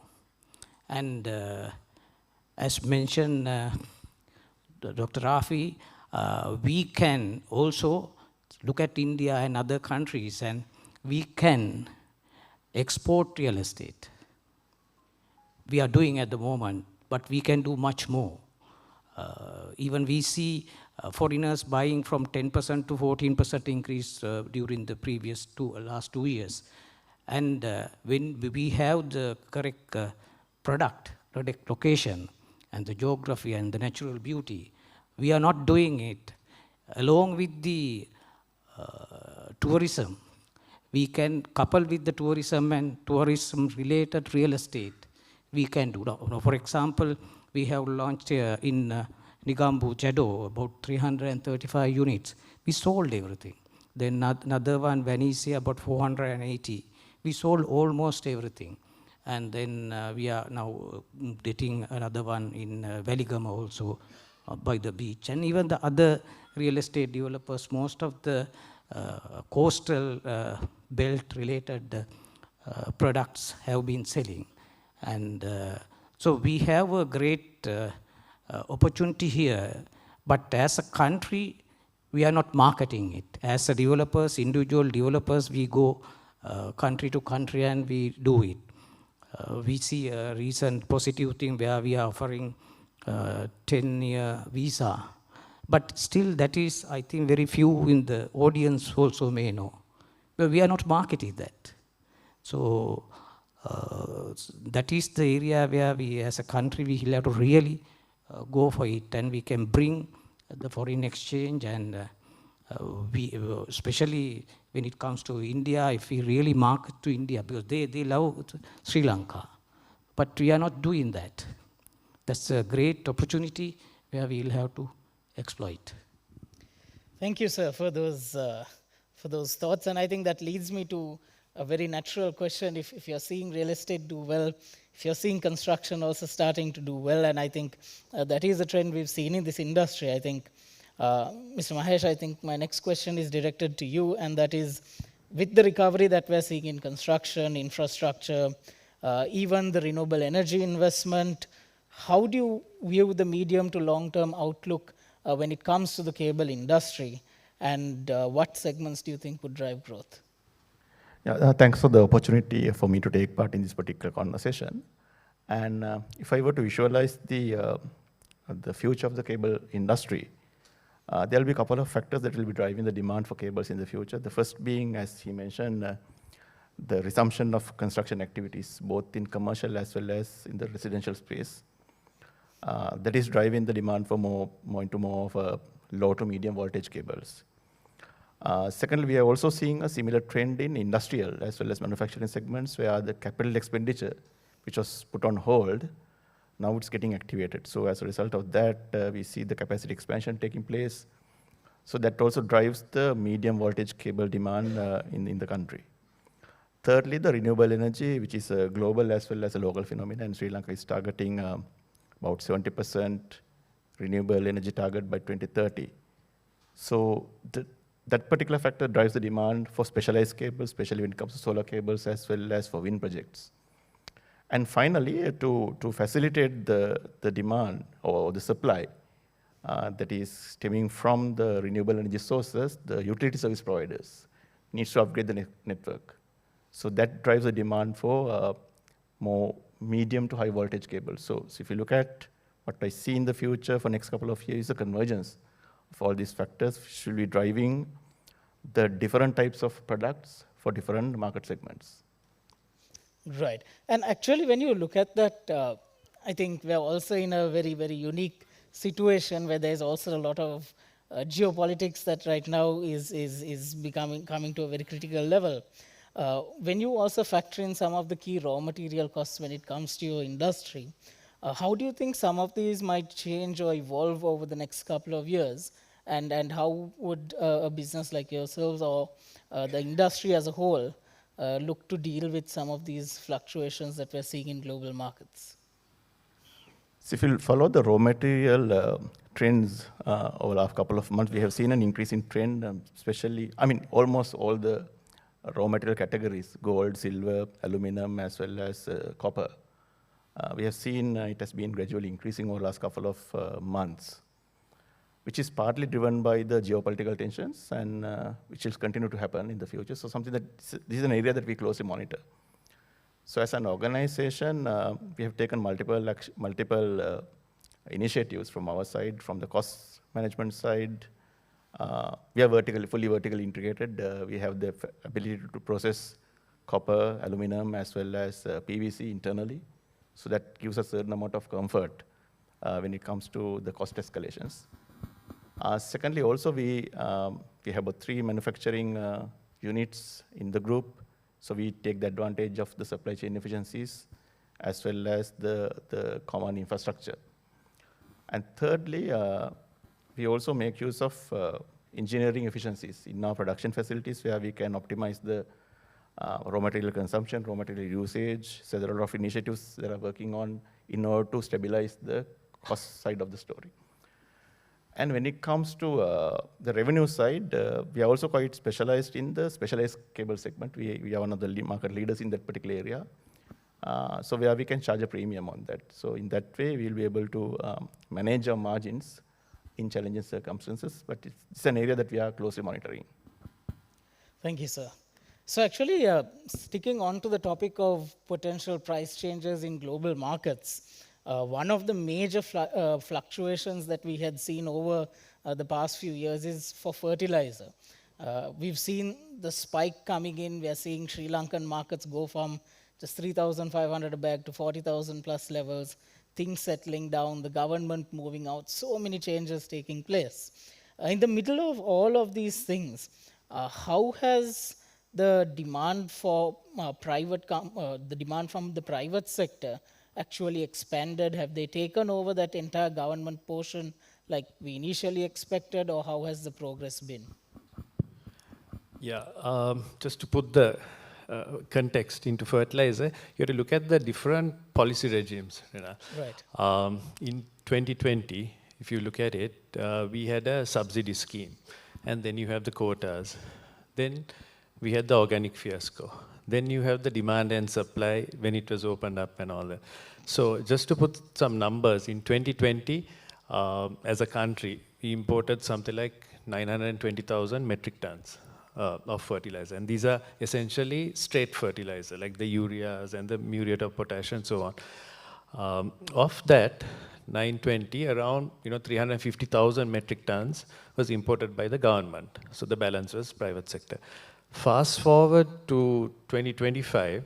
Speaker 9: And as mentioned, Dr. Rafi, we can also look at India and other countries, and we can export real estate. We are doing at the moment, but we can do much more. Even we see foreigners buying from 10% to 14% increase during the last 2 years. And when we have the correct product, correct location, and the geography and the natural beauty, we are not doing it. Along with the tourism, we can couple with the tourism and tourism-related real estate, we can do. For example, we have launched in Nigambu, Jado, about 335 units. We sold everything. Then another one, Venice, about 480. We sold almost everything. And then we are now getting another one in Veligama also by the beach. And even the other real estate developers, most of the coastal belt-related products have been selling. And so we have a great opportunity here. But as a country, we are not marketing it. As a developers, individual developers, we go country to country and we do it. We see a recent positive thing where we are offering 10-year visa. But still, that is, I think, very few in the audience also may know. But we are not marketing that. So that is the area where we, as a country, we will have to really go for it, and we can bring the foreign exchange, and especially when it comes to India, if we really market to India, because they love Sri Lanka. But we are not doing that. That's a great opportunity where we will have to exploit.
Speaker 5: Thank you, sir, for those thoughts. And I think that leads me to a very natural question. If you're seeing real estate do well, if you're seeing construction also starting to do well, and I think that is a trend we've seen in this industry. I think, Mr. Mahesh, I think my next question is directed to you, and that is, with the recovery that we're seeing in construction, infrastructure, even the renewable energy investment, how do you view the medium to long-term outlook when it comes to the cable industry, and what segments do you think would drive growth?
Speaker 10: Yeah, thanks for the opportunity for me to take part in this particular conversation. And if I were to visualize the future of the cable industry, there will be a couple of factors that will be driving the demand for cables in the future. The first being, as he mentioned, the resumption of construction activities, both in commercial as well as in the residential space. That is driving the demand for more of a low to medium voltage cables. Secondly, we are also seeing a similar trend in industrial as well as manufacturing segments, where the capital expenditure, which was put on hold, now it's getting activated. So as a result of that, we see the capacity expansion taking place. So that also drives the medium voltage cable demand in the country. Thirdly, the renewable energy, which is a global as well as a local phenomenon, and Sri Lanka is targeting about 70% renewable energy target by 2030. So that particular factor drives the demand for specialized cables, especially when it comes to solar cables as well as for wind projects. And finally, to facilitate the demand or the supply that is stemming from the renewable energy sources, the utility service providers needs to upgrade the network. So that drives the demand for more medium to high voltage cables. So if you look at what I see in the future for next couple of years, the convergence of all these factors should be driving the different types of products for different market segments.
Speaker 5: Right. And actually, when you look at that, I think we're also in a very, very unique situation where there's also a lot of geopolitics that right now is coming to a very critical level. When you also factor in some of the key raw material costs when it comes to your industry, how do you think some of these might change or evolve over the next couple of years? And how would a business like yourselves or the industry as a whole look to deal with some of these fluctuations that we're seeing in global markets?
Speaker 10: So if you follow the raw material trends over the last couple of months, we have seen an increase in trend, especially, almost all the raw material categories, gold, silver, aluminum, as well as copper. We have seen it has been gradually increasing over the last couple of months, which is partly driven by the geopolitical tensions and which will continue to happen in the future. So this is an area that we closely monitor. So as an organization, we have taken multiple initiatives from our side, from the cost management side. We are fully vertically integrated. We have the ability to process copper, aluminum, as well as PVC internally. So that gives us a certain amount of comfort when it comes to the cost escalations. Secondly, also we have about 3 manufacturing units in the group. So we take the advantage of the supply chain efficiencies as well as the common infrastructure. And thirdly, we also make use of engineering efficiencies in our production facilities where we can optimize the raw material consumption, raw material usage. So there are a lot of initiatives that are working on in order to stabilize the cost side of the story. And when it comes to the revenue side, we are also quite specialized in the specialized cable segment. We are one of the market leaders in that particular area. So where we can charge a premium on that. So in that way, we'll be able to manage our margins in challenging circumstances, but it's an area that we are closely monitoring.
Speaker 5: Thank you, sir. So actually, sticking on to the topic of potential price changes in global markets, One of the major fluctuations that we had seen over the past few years is for fertilizer. We've seen the spike coming in. We are seeing Sri Lankan markets go from just 3,500 a bag to 40,000 plus levels, things settling down, the government moving out, so many changes taking place. In the middle of all of these things, how has the demand for the demand from the private sector actually expanded? Have they taken over that entire government portion like we initially expected, or how has the progress been?
Speaker 6: Yeah, just to put the context into fertilizer, you have to look at the different policy regimes.
Speaker 5: Right.
Speaker 6: In 2020, if you look at it, we had a subsidy scheme, and then you have the quotas. Then we had the organic fiasco. Then you have the demand and supply when it was opened up and all that. So just to put some numbers, in 2020, as a country, we imported something like 920,000 metric tons of fertilizer. And these are essentially straight fertilizer, like the ureas and the muriate of potash and so on. Of that, 920, around 350,000 metric tons was imported by the government. So the balance was private sector. Fast forward to 2025,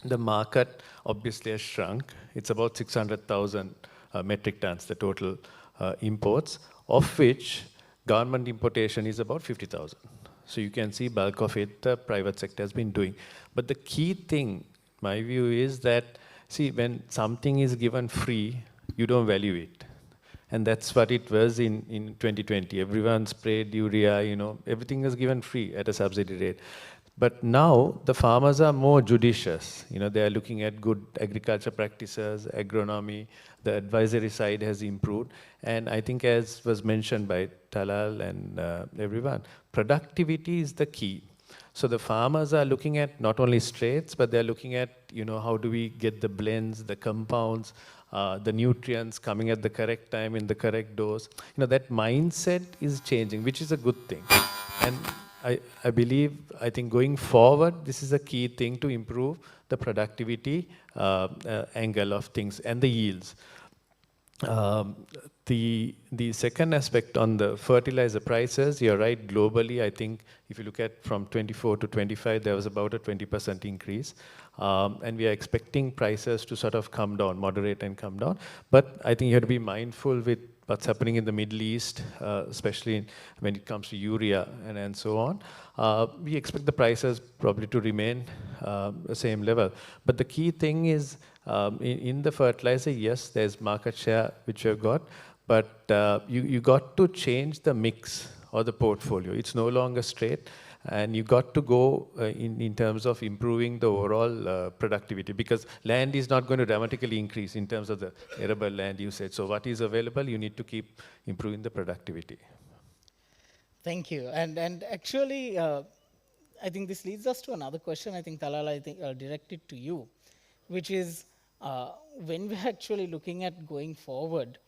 Speaker 6: the market obviously has shrunk. It's about 600,000 metric tons, the total imports, of which government importation is about 50,000. So you can see bulk of it, the private sector has been doing. But the key thing, my view is that, see, when something is given free, you don't value it. And that's what it was in 2020. Everyone sprayed urea, everything was given free at a subsidy rate. But now the farmers are more judicious. They are looking at good agriculture practices, agronomy. The advisory side has improved. And I think, as was mentioned by Talal and everyone, productivity is the key. So the farmers are looking at not only straights, but they're looking at, how do we get the blends, the compounds, the nutrients coming at the correct time in the correct dose. That mindset is changing, which is a good thing. And I think going forward, this is a key thing to improve the productivity angle of things and the yields. The second aspect on the fertilizer prices, you're right, globally, I think if you look at from 24 to 25, there was about a 20% increase. And we are expecting prices to sort of come down, moderate and come down. But I think you have to be mindful with what's happening in the Middle East, especially when it comes to urea and so on. We expect the prices probably to remain the same level. But the key thing is, in the fertilizer, yes, there's market share which you've got, but you got to change the mix or the portfolio. It's no longer straight. And you got to go in terms of improving the overall productivity, because land is not going to dramatically increase in terms of the arable land usage. So what is available, you need to keep improving the productivity.
Speaker 5: Thank you. And actually, I think this leads us to another question. I think, Talal, I'll direct it to you, which is when we're actually looking at going forward,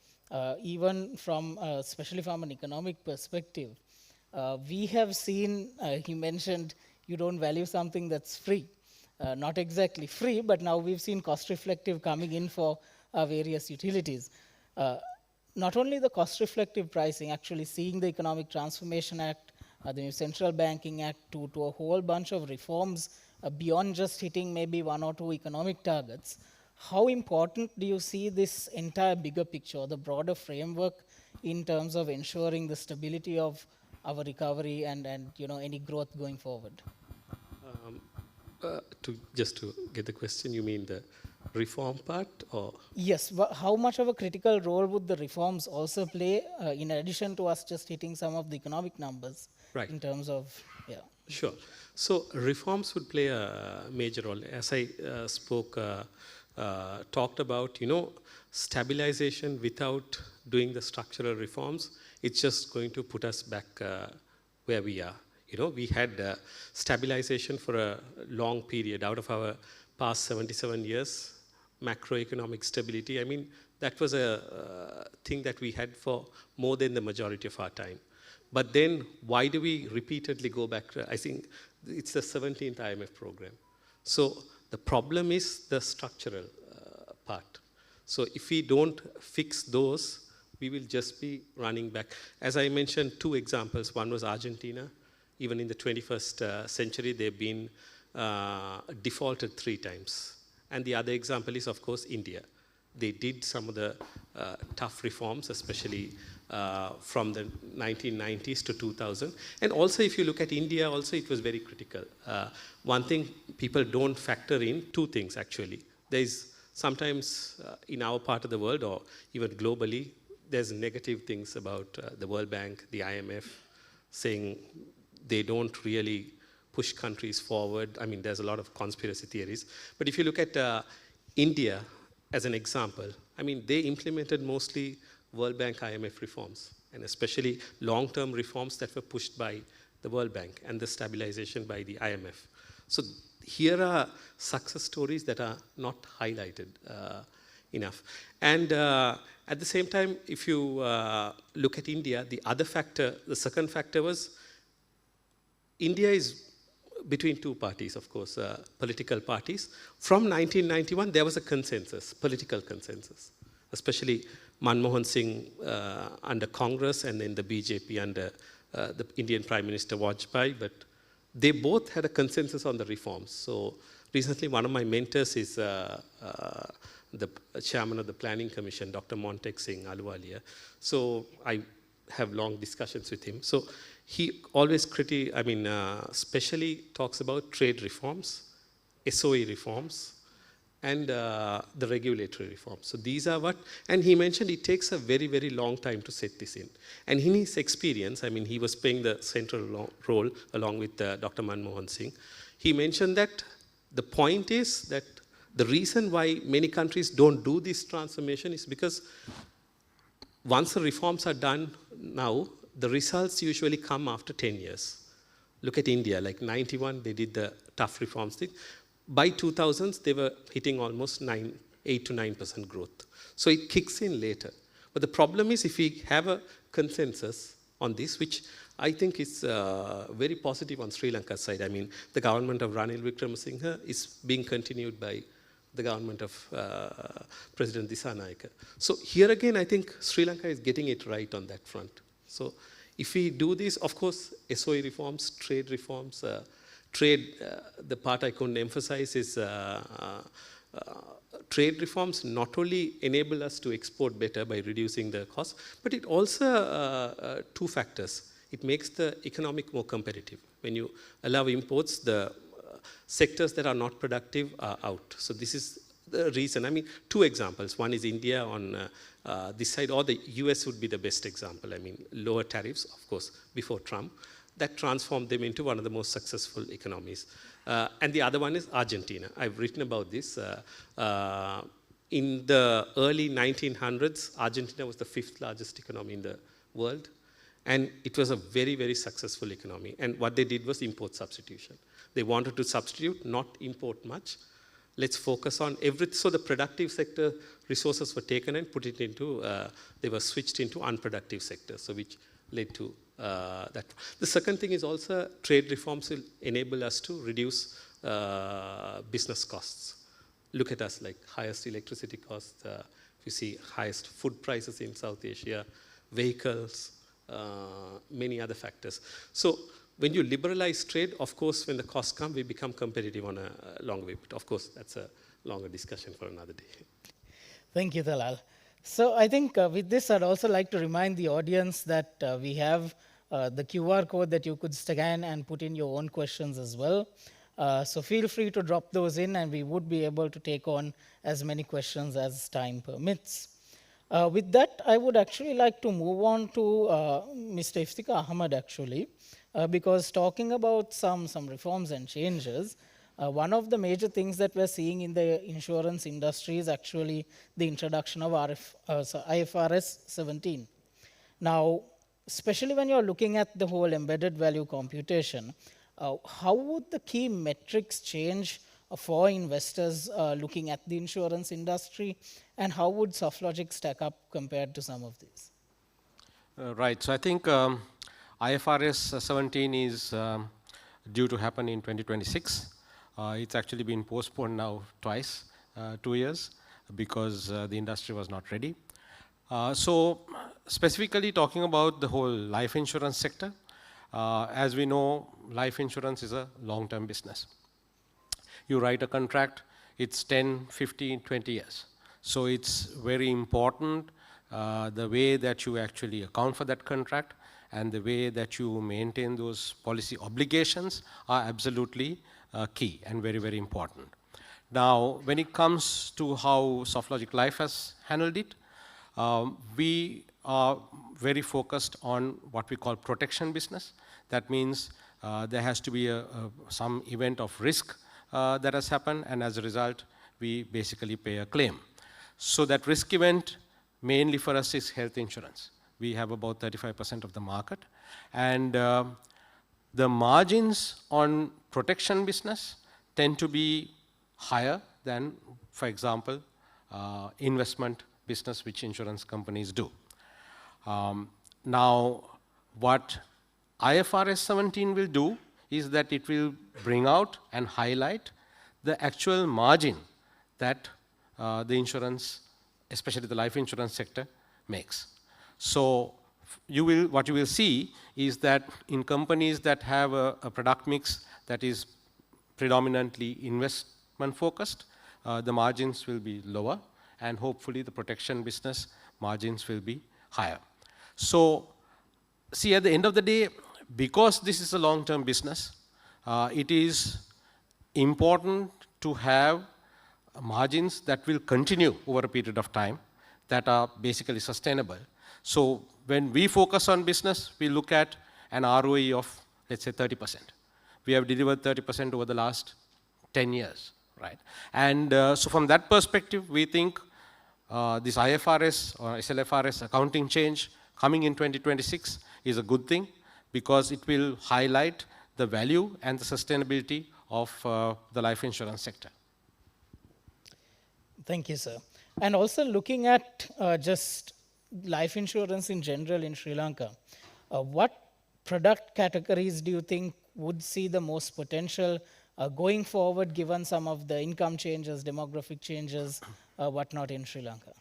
Speaker 5: even from, especially from an economic perspective, we have seen, he mentioned, you don't value something that's free. Not exactly free, but now we've seen cost reflective coming in for various utilities. Not only the cost reflective pricing, actually seeing the Economic Transformation Act, the new Central Banking Act, to a whole bunch of reforms beyond just hitting maybe one or two economic targets. How important do you see this entire bigger picture, the broader framework, in terms of ensuring the stability of our recovery and any growth going forward?
Speaker 4: Just to get the question, you mean the reform part, or?
Speaker 5: Yes, but how much of a critical role would the reforms also play, in addition to us just hitting some of the economic numbers,
Speaker 4: right,
Speaker 5: in terms of, yeah.
Speaker 4: Sure. So reforms would play a major role. As I talked about, stabilization without doing the structural reforms, it's just going to put us back where we are. We had stabilization for a long period. Out of our past 77 years, macroeconomic stability, I mean, that was a thing that we had for more than the majority of our time. But then, why do we repeatedly go back? I think it's the 17th IMF program. So the problem is the structural part. So if we don't fix those, we will just be running back. As I mentioned, two examples. One was Argentina. Even in the 21st century, they've been defaulted 3 times. And the other example is, of course, India. They did some of the tough reforms, especially from the 1990s to 2000. And also, if you look at India, also it was very critical. One thing people don't factor in, 2 things actually. There is sometimes in our part of the world, or even globally, there's negative things about the World Bank, the IMF, saying they don't really push countries forward. I mean, there's a lot of conspiracy theories. But if you look at India as an example, I mean, they implemented mostly World Bank IMF reforms, and especially long-term reforms that were pushed by the World Bank and the stabilization by the IMF. So here are success stories that are not highlighted enough. And at the same time, if you look at India, the other factor, the second factor was India is between 2 parties, of course, political parties. From 1991, there was a consensus, political consensus, especially Manmohan Singh under Congress and then the BJP under the Indian Prime Minister Vajpayee, but they both had a consensus on the reforms. So recently, one of my mentors is the chairman of the Planning Commission, Dr. Montek Singh Ahluwalia. So I have long discussions with him. So he always especially talks about trade reforms, SOE reforms, and the regulatory reforms. So these are what, and he mentioned it takes a very, very long time to set this in. And in his experience, I mean, he was playing the central role along with Dr. Manmohan Singh. He mentioned that the point is that the reason why many countries don't do this transformation is because once the reforms are done now, the results usually come after 10 years. Look at India, like 91, they did the tough reforms thing. By 2000s, they were hitting almost 8 to 9% growth. So it kicks in later. But the problem is if we have a consensus on this, which I think is very positive on Sri Lanka's side. I mean, the government of Ranil Wickremesinghe is being continued by the government of President Dissanayake. So here again, I think Sri Lanka is getting it right on that front. So if we do this, of course, SOE reforms, trade reforms, the part I couldn't emphasize is trade reforms not only enable us to export better by reducing the cost, but it also, 2 factors. It makes the economic more competitive. When you allow imports, the sectors that are not productive are out. So this is the reason. I mean, 2 examples. One is India on this side, or the US would be the best example. I mean, lower tariffs, of course, before Trump. That transformed them into one of the most successful economies. And the other one is Argentina. I've written about this. In the early 1900s, Argentina was the 5th largest economy in the world. And it was a very, very successful economy. And what they did was import substitution. They wanted to substitute, not import much. Let's focus on everything. So the productive sector resources were taken and put it into, they were switched into unproductive sectors, so which led to that. The second thing is also trade reforms will enable us to reduce business costs. Look at us, like highest electricity costs, you see highest food prices in South Asia, vehicles, many other factors. So when you liberalize trade, of course, when the costs come, we become competitive on a long way. But of course, that's a longer discussion for another day.
Speaker 5: Thank you, Talal. So I think with this, I'd also like to remind the audience that we have the QR code that you could scan and put in your own questions as well. So feel free to drop those in, and we would be able to take on as many questions as time permits. With that, I would actually like to move on to Mr. Iftikhar Ahmed, actually, because talking about some reforms and changes, one of the major things that we're seeing in the insurance industry is actually the introduction of IFRS 17. Now, especially when you're looking at the whole embedded value computation, how would the key metrics change for investors looking at the insurance industry, and how would Softlogic stack up compared to some of these?
Speaker 8: Right. So I think IFRS 17 is due to happen in 2026. It's actually been postponed now twice, 2 years. because the industry was not ready. So specifically talking about the whole life insurance sector, as we know, life insurance is a long-term business. You write a contract, it's 10, 15, 20 years. So it's very important the way that you actually account for that contract and the way that you maintain those policy obligations are absolutely key and very, very important. Now, when it comes to how Softlogic Life has handled it, we are very focused on what we call protection business. That means there has to be some event of risk that has happened, and as a result, we basically pay a claim. So that risk event mainly for us is health insurance. We have about 35% of the market, and the margins on protection business tend to be higher than, for example, investment business which insurance companies do. Now, what IFRS 17 will do is that it will bring out and highlight the actual margin that the insurance, especially the life insurance sector, makes. So what you will see is that in companies that have a product mix that is predominantly investment focused, the margins will be lower, and hopefully the protection business margins will be higher. So see, at the end of the day, because this is a long-term business, it is important to have margins that will continue over a period of time that are basically sustainable. So when we focus on business, we look at an ROE of, let's say, 30%. We have delivered 30% over the last 10 years, right? And so from that perspective, we think this IFRS or SLFRS accounting change coming in 2026 is a good thing, because it will highlight the value and the sustainability of the life insurance sector.
Speaker 5: Thank you, sir. And also looking at just life insurance in general in Sri Lanka, what product categories do you think would see the most potential going forward, given some of the income changes, demographic changes, whatnot in Sri Lanka?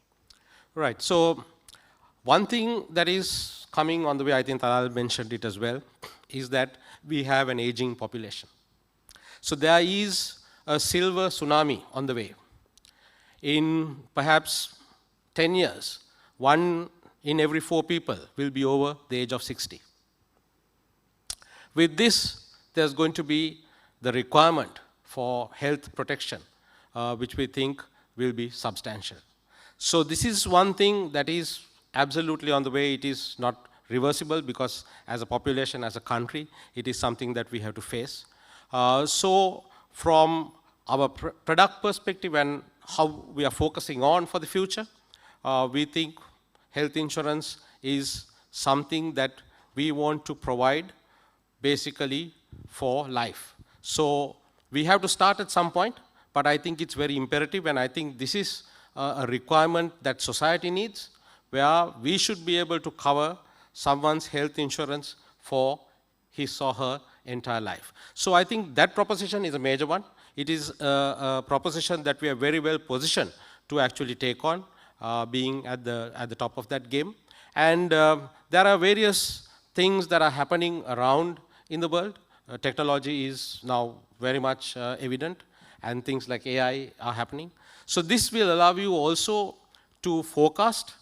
Speaker 8: Right. So one thing that is coming on the way, I think Talal mentioned it as well, is that we have an aging population. So there is a silver tsunami on the way. In perhaps 10 years, 1 in every 4 people will be over the age of 60. With this, there's going to be the requirement for health protection, which we think will be substantial. So this is one thing that is absolutely on the way. It is not reversible, because as a population, as a country, it is something that we have to face. So from our product perspective and how we are focusing on for the future, we think health insurance is something that we want to provide basically for life. So we have to start at some point, but I think it's very imperative, and I think this is a requirement that society needs, where we should be able to cover someone's health insurance for his or her entire life. So I think that proposition is a major one. It is a proposition that we are very well positioned to actually take on, being at the top of that game. And there are various things that are happening around in the world. Technology is now very much evident, and things like AI are happening. So this will allow you also to forecast,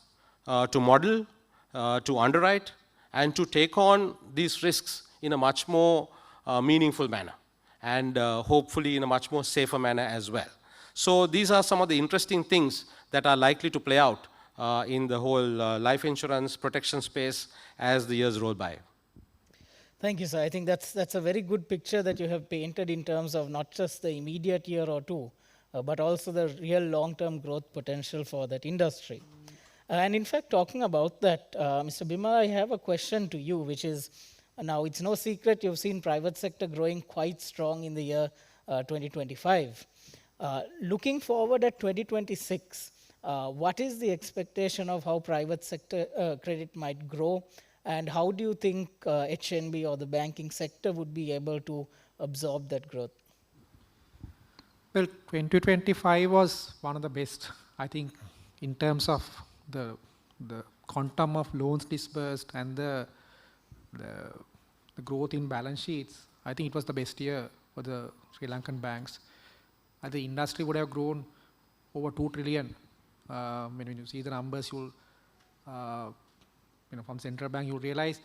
Speaker 8: to model, to underwrite, and to take on these risks in a much more meaningful manner, and hopefully in a much more safer manner as well. So these are some of the interesting things that are likely to play out in the whole life insurance protection space as the years roll by.
Speaker 5: Thank you, sir. I think that's a very good picture that you have painted in terms of not just the immediate year or two, but also the real long-term growth potential for that industry. And in fact, talking about that, Mr. Bima, I have a question to you, which is, now it's no secret you've seen private sector growing quite strong in the year 2025. Looking forward at 2026, what is the expectation of how private sector credit might grow? And how do you think HNB or the banking sector would be able to absorb that growth?
Speaker 7: Well, 2025 was one of the best I think in terms of the quantum of loans disbursed and the growth in balance sheets, I think it was the best year for the Sri Lankan banks. The industry would have grown over 2 trillion. When you see the numbers, you'll, from central bank, you'll realize,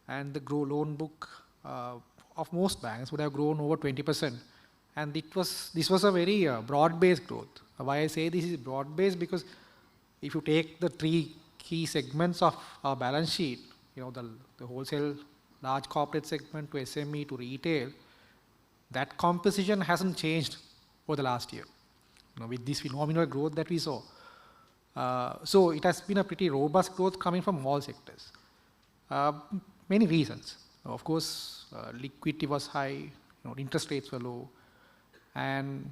Speaker 7: and the loan book of most banks would have grown over 20%. And this was a very broad-based growth. Why I say this is broad-based, because if you take the 3 key segments of our balance sheet, the wholesale large corporate segment to SME to retail, that composition hasn't changed over the last year, with this phenomenal growth that we saw. So it has been a pretty robust growth coming from all sectors. Many reasons. Of course, liquidity was high, interest rates were low, and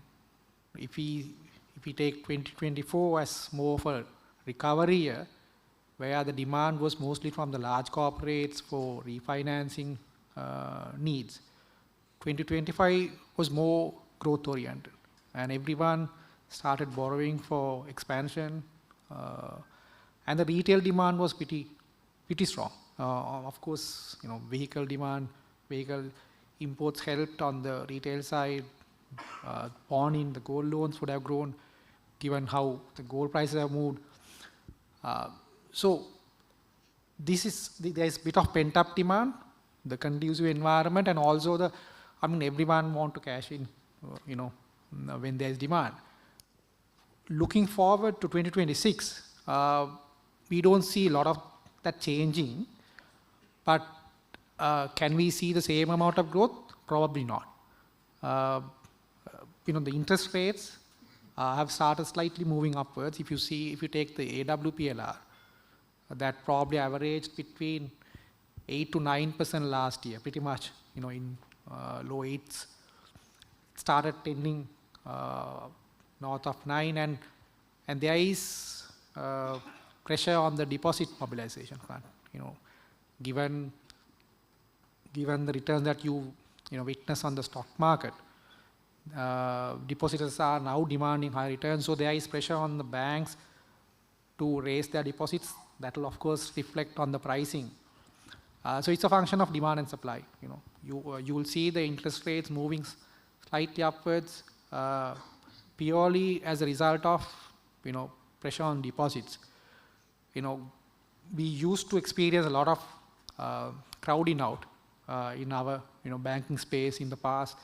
Speaker 7: if we take 2024 as more of a recovery year, where the demand was mostly from the large corporates for refinancing needs, 2025 was more growth oriented, and everyone started borrowing for expansion, and the retail demand was pretty strong. Of course, vehicle demand, vehicle imports helped on the retail side. Pawn in the gold loans would have grown, given how the gold prices have moved. So there is a bit of pent-up demand, the conducive environment, and also everyone want to cash in, when there is demand. Looking forward to 2026, we don't see a lot of that changing, but can we see the same amount of growth? Probably not. The interest rates have started slightly moving upwards. If you take the AWPLR, that probably averaged between 8 to 9% last year, pretty much, in low 8s. It started tending north of 9, and there is pressure on the deposit mobilization front. Given the returns that you witness on the stock market, depositors are now demanding high returns, so there is pressure on the banks to raise their deposits. That will of course reflect on the pricing. So it's a function of demand and supply. You will see the interest rates moving slightly upwards, purely as a result of pressure on deposits. We used to experience a lot of crowding out in our banking space in the past,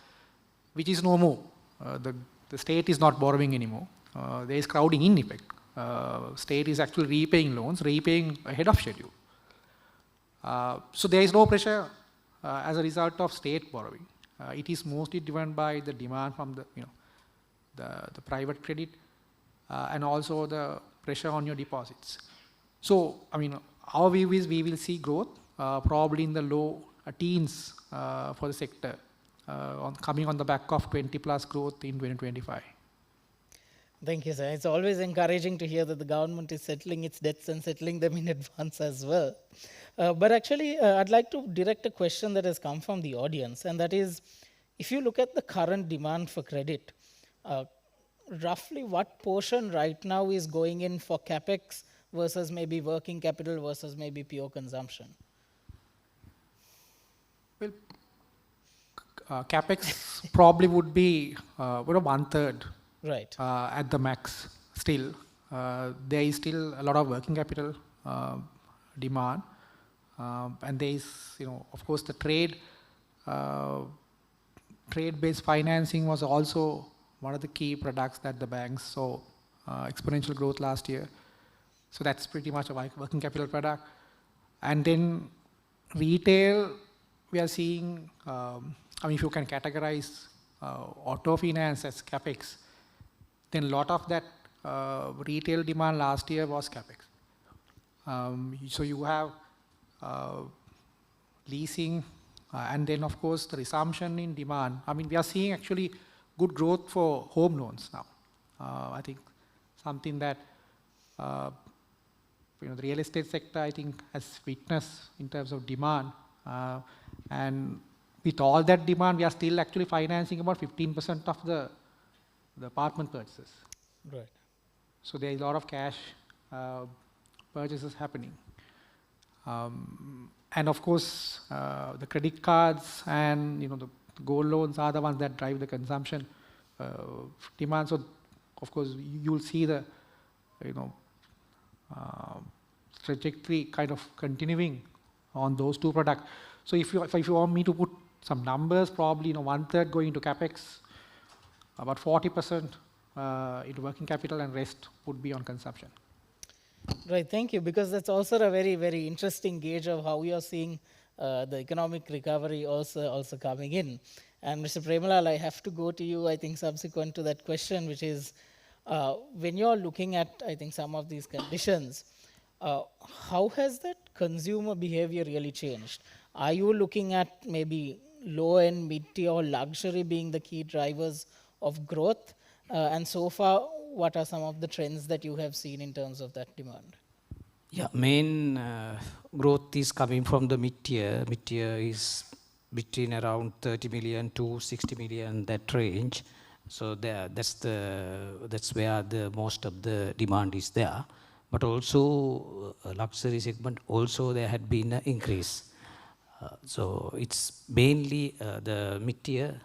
Speaker 7: which is no more. The state is not borrowing anymore. There is crowding in effect. State is actually repaying loans, repaying ahead of schedule. So there is no pressure as a result of state borrowing. It is mostly driven by the demand from the private credit and also the pressure on your deposits. So, our view is we will see growth probably in the low teens for the sector, coming on the back of 20+ growth in 2025.
Speaker 5: Thank you, sir. It's always encouraging to hear that the government is settling its debts and settling them in advance as well. But actually, I'd like to direct a question that has come from the audience, and that is, if you look at the current demand for credit, roughly what portion right now is going in for capex versus maybe working capital versus maybe pure consumption?
Speaker 7: Well, capex probably would be 1/3.
Speaker 5: Right.
Speaker 7: At the max still. There is still a lot of working capital demand. And there is, of course, the trade-based financing was also one of the key products that the banks saw exponential growth last year. So that's pretty much a working capital product. And then retail, we are seeing, if you can categorize auto finance as capex, then a lot of that retail demand last year was capex. So you have leasing, and then of course the resumption in demand. We are seeing actually good growth for home loans now. I think something that the real estate sector, I think, has witnessed in terms of demand. And with all that demand, we are still actually financing about 15% of the apartment purchases.
Speaker 5: Right.
Speaker 7: So there is a lot of cash purchases happening. And of course, the credit cards and the gold loans are the ones that drive the consumption demand. So of course, you'll see the trajectory kind of continuing on those two products. So if you want me to put some numbers, probably 1/3 going into capex, about 40% into working capital, and rest would be on consumption.
Speaker 5: Right, thank you, because that's also a very, very interesting gauge of how you're seeing the economic recovery also coming in. And Mr. Premalal, I have to go to you, I think, subsequent to that question, which is, when you're looking at, I think, some of these conditions, how has that consumer behavior really changed? Are you looking at maybe low-end, mid-tier, or luxury being the key drivers of growth? And so far, what are some of the trends that you have seen in terms of that demand?
Speaker 9: Yeah, main growth is coming from the mid-tier. Mid-tier is between around 30 million to 60 million, that range. So that's where the most of the demand is there. But also luxury segment, also there had been an increase. So it's mainly the mid-tier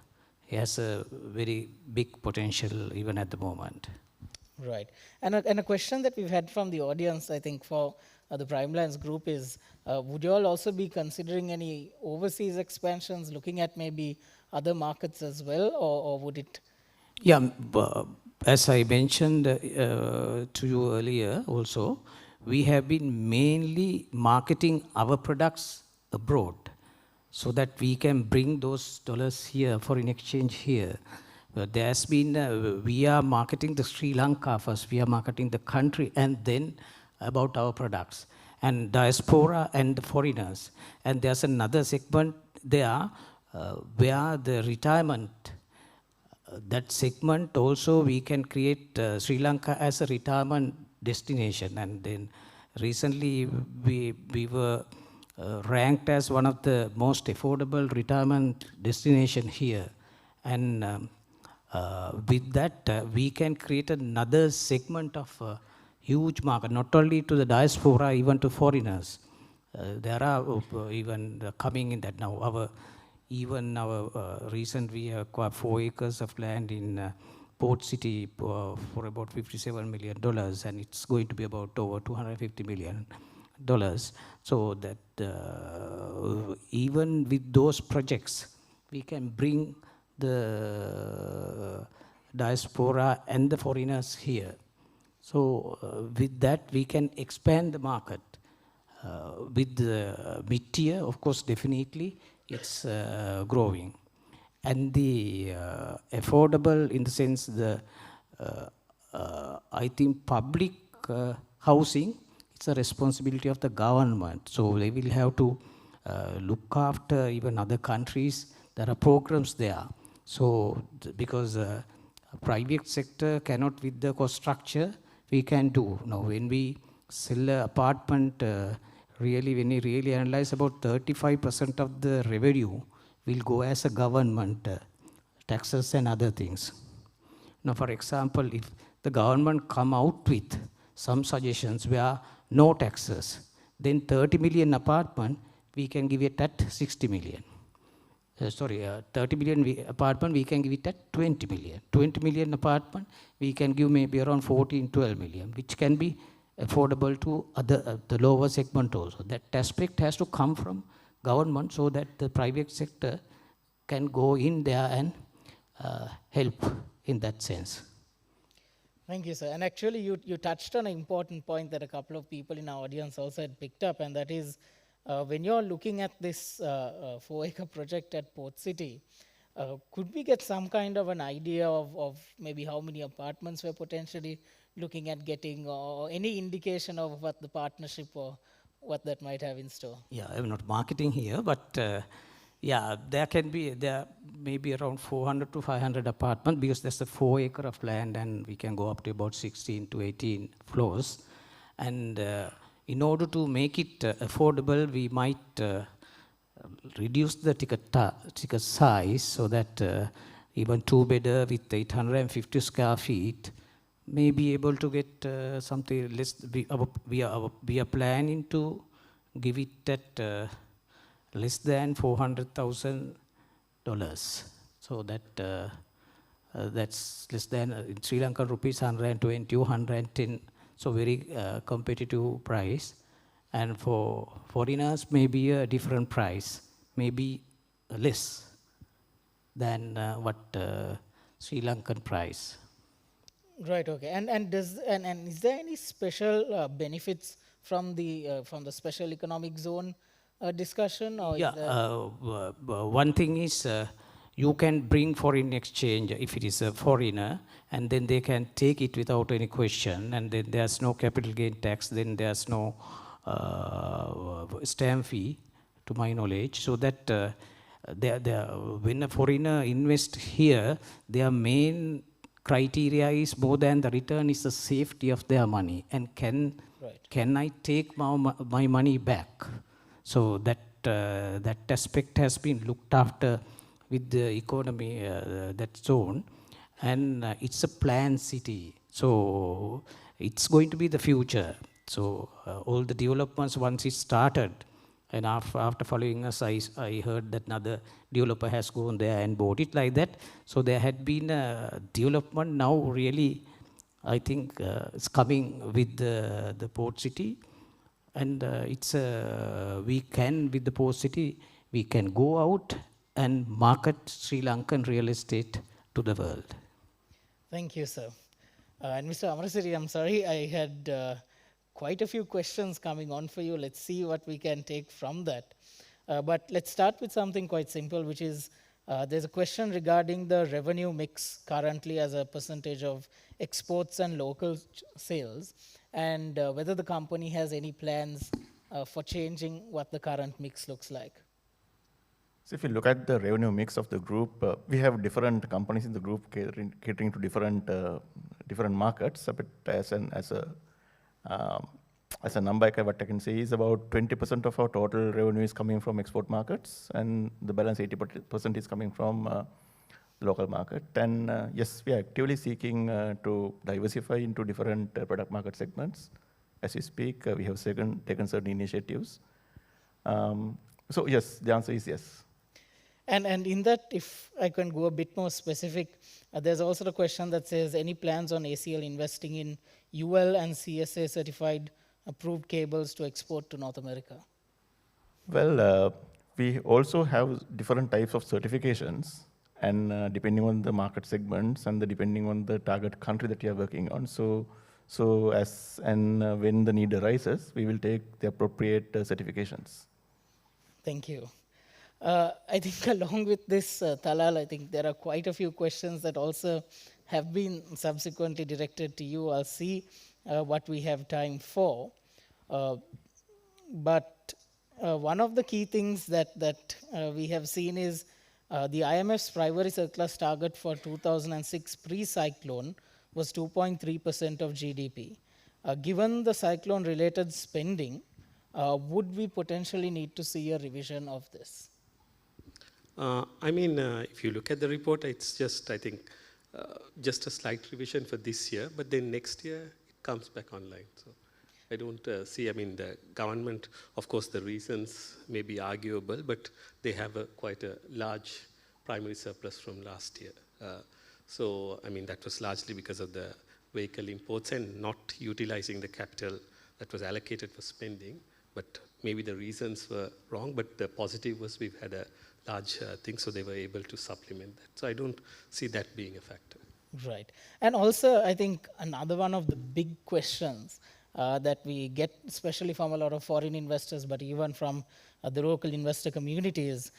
Speaker 9: has a very big potential even at the moment.
Speaker 5: Right. And a question that we've had from the audience, I think, for the Primelands group is, would you all also be considering any overseas expansions, looking at maybe other markets as well, or would it?
Speaker 9: Yeah, as I mentioned to you earlier also, we have been mainly marketing our products abroad so that we can bring those dollars here, foreign exchange here. There's been, we are marketing the Sri Lanka first, we are marketing the country, and then about our products, and diaspora and the foreigners. And there's another segment there where the retirement, that segment also we can create Sri Lanka as a retirement destination. And then recently we were ranked as one of the most affordable retirement destination here. And with that, we can create another segment of huge market, not only to the diaspora, even to foreigners. There are even coming in that now. Recently we acquired 4 acres of land in Port City for about $57 million, and it's going to be about over $250 million. So that even with those projects, we can bring the diaspora and the foreigners here. So with that, we can expand the market. With the mid-tier, of course, definitely, it's growing. And the affordable, in the sense, I think public housing, it's a responsibility of the government. So they will have to look after even other countries. There are programs there. So because private sector cannot, with the cost structure, we can do. Now, when we sell an apartment, really, when we really analyze, about 35% of the revenue will go as a government, taxes and other things. Now, for example, if the government come out with some suggestions where no taxes, then 30 million apartment, we can give it at 60 million. 30 million apartment, we can give it at 20 million. 20 million apartment, we can give maybe around 14, 12 million, which can be affordable to other, the lower segment also. That aspect has to come from government so that the private sector can go in there and help in that sense.
Speaker 5: Thank you, sir. And actually, you touched on an important point that a couple of people in our audience also had picked up, and that is, when you're looking at this 4-acre project at Port City, could we get some kind of an idea of maybe how many apartments we're potentially looking at getting, or any indication of what the partnership or what that might have in store?
Speaker 9: Yeah, I'm not marketing here, but yeah, there may be around 400 to 500 apartments, because there's a 4-acre of land and we can go up to about 16 to 18 floors. And in order to make it affordable, we might reduce the ticket size so that even 2-bedder with 850 square feet, may be able to get something less. We are planning to give it at less than $400,000. So that's less than in Sri Lankan rupees 120, 110. So very competitive price. And for foreigners, maybe a different price, maybe less than what Sri Lankan price.
Speaker 5: Right. Okay. And is there any special benefits from the special economic zone discussion, or
Speaker 9: Yeah.
Speaker 5: is there
Speaker 9: One thing is you can bring foreign exchange if it is a foreigner, and then they can take it without any question, and then there's no capital gain tax, then there's no stamp fee, to my knowledge. So that when a foreigner invests here, their main criteria is more than the return is the safety of their money, and can I take my money back? So that aspect has been looked after with the economy, that zone, and it's a planned city. So it's going to be the future. So all the developments, once it started, and after following us, I heard that another developer has gone there and bought it like that. So there had been a development now really, I think it's coming with the port city. And we can, with the port city, we can go out and market Sri Lankan real estate to the world.
Speaker 5: Thank you, sir. And Mr. Amarasiri, I'm sorry, I had quite a few questions coming on for you. Let's see what we can take from that. But let's start with something quite simple, which is there's a question regarding the revenue mix currently as a percentage of exports and local sales, and whether the company has any plans for changing what the current mix looks like.
Speaker 10: So if you look at the revenue mix of the group, we have different companies in the group catering to different markets. But as a number, what I can say is about 20% of our total revenue is coming from export markets, and the balance 80% is coming from the local market. And yes, we are actively seeking to diversify into different product market segments. As we speak, we have taken certain initiatives. So yes, the answer is yes.
Speaker 5: And in that, if I can go a bit more specific, there's also the question that says, any plans on ACL investing in UL and CSA certified approved cables to export to North America?
Speaker 10: Well, we also have different types of certifications, and depending on the market segments and depending on the target country that you are working on. So as and when the need arises, we will take the appropriate certifications.
Speaker 5: Thank you. I think along with this, Talal, I think there are quite a few questions that also have been subsequently directed to you. I'll see what we have time for. But one of the key things that we have seen is the IMF's primary surplus target for 2006 pre-cyclone was 2.3% of GDP. Given the cyclone-related spending, would we potentially need to see a revision of this?
Speaker 4: If you look at the report, it's just, I think, just a slight revision for this year, but then next year it comes back online. So I don't see, the government, of course, the reasons may be arguable, but they have quite a large primary surplus from last year. That was largely because of the vehicle imports and not utilizing the capital that was allocated for spending, but maybe the reasons were wrong, but the positive was we've had a large thing, so they were able to supplement that. So I don't see that being a factor.
Speaker 5: Right. And also, I think another one of the big questions that we get, especially from a lot of foreign investors, but even from the local investor community is,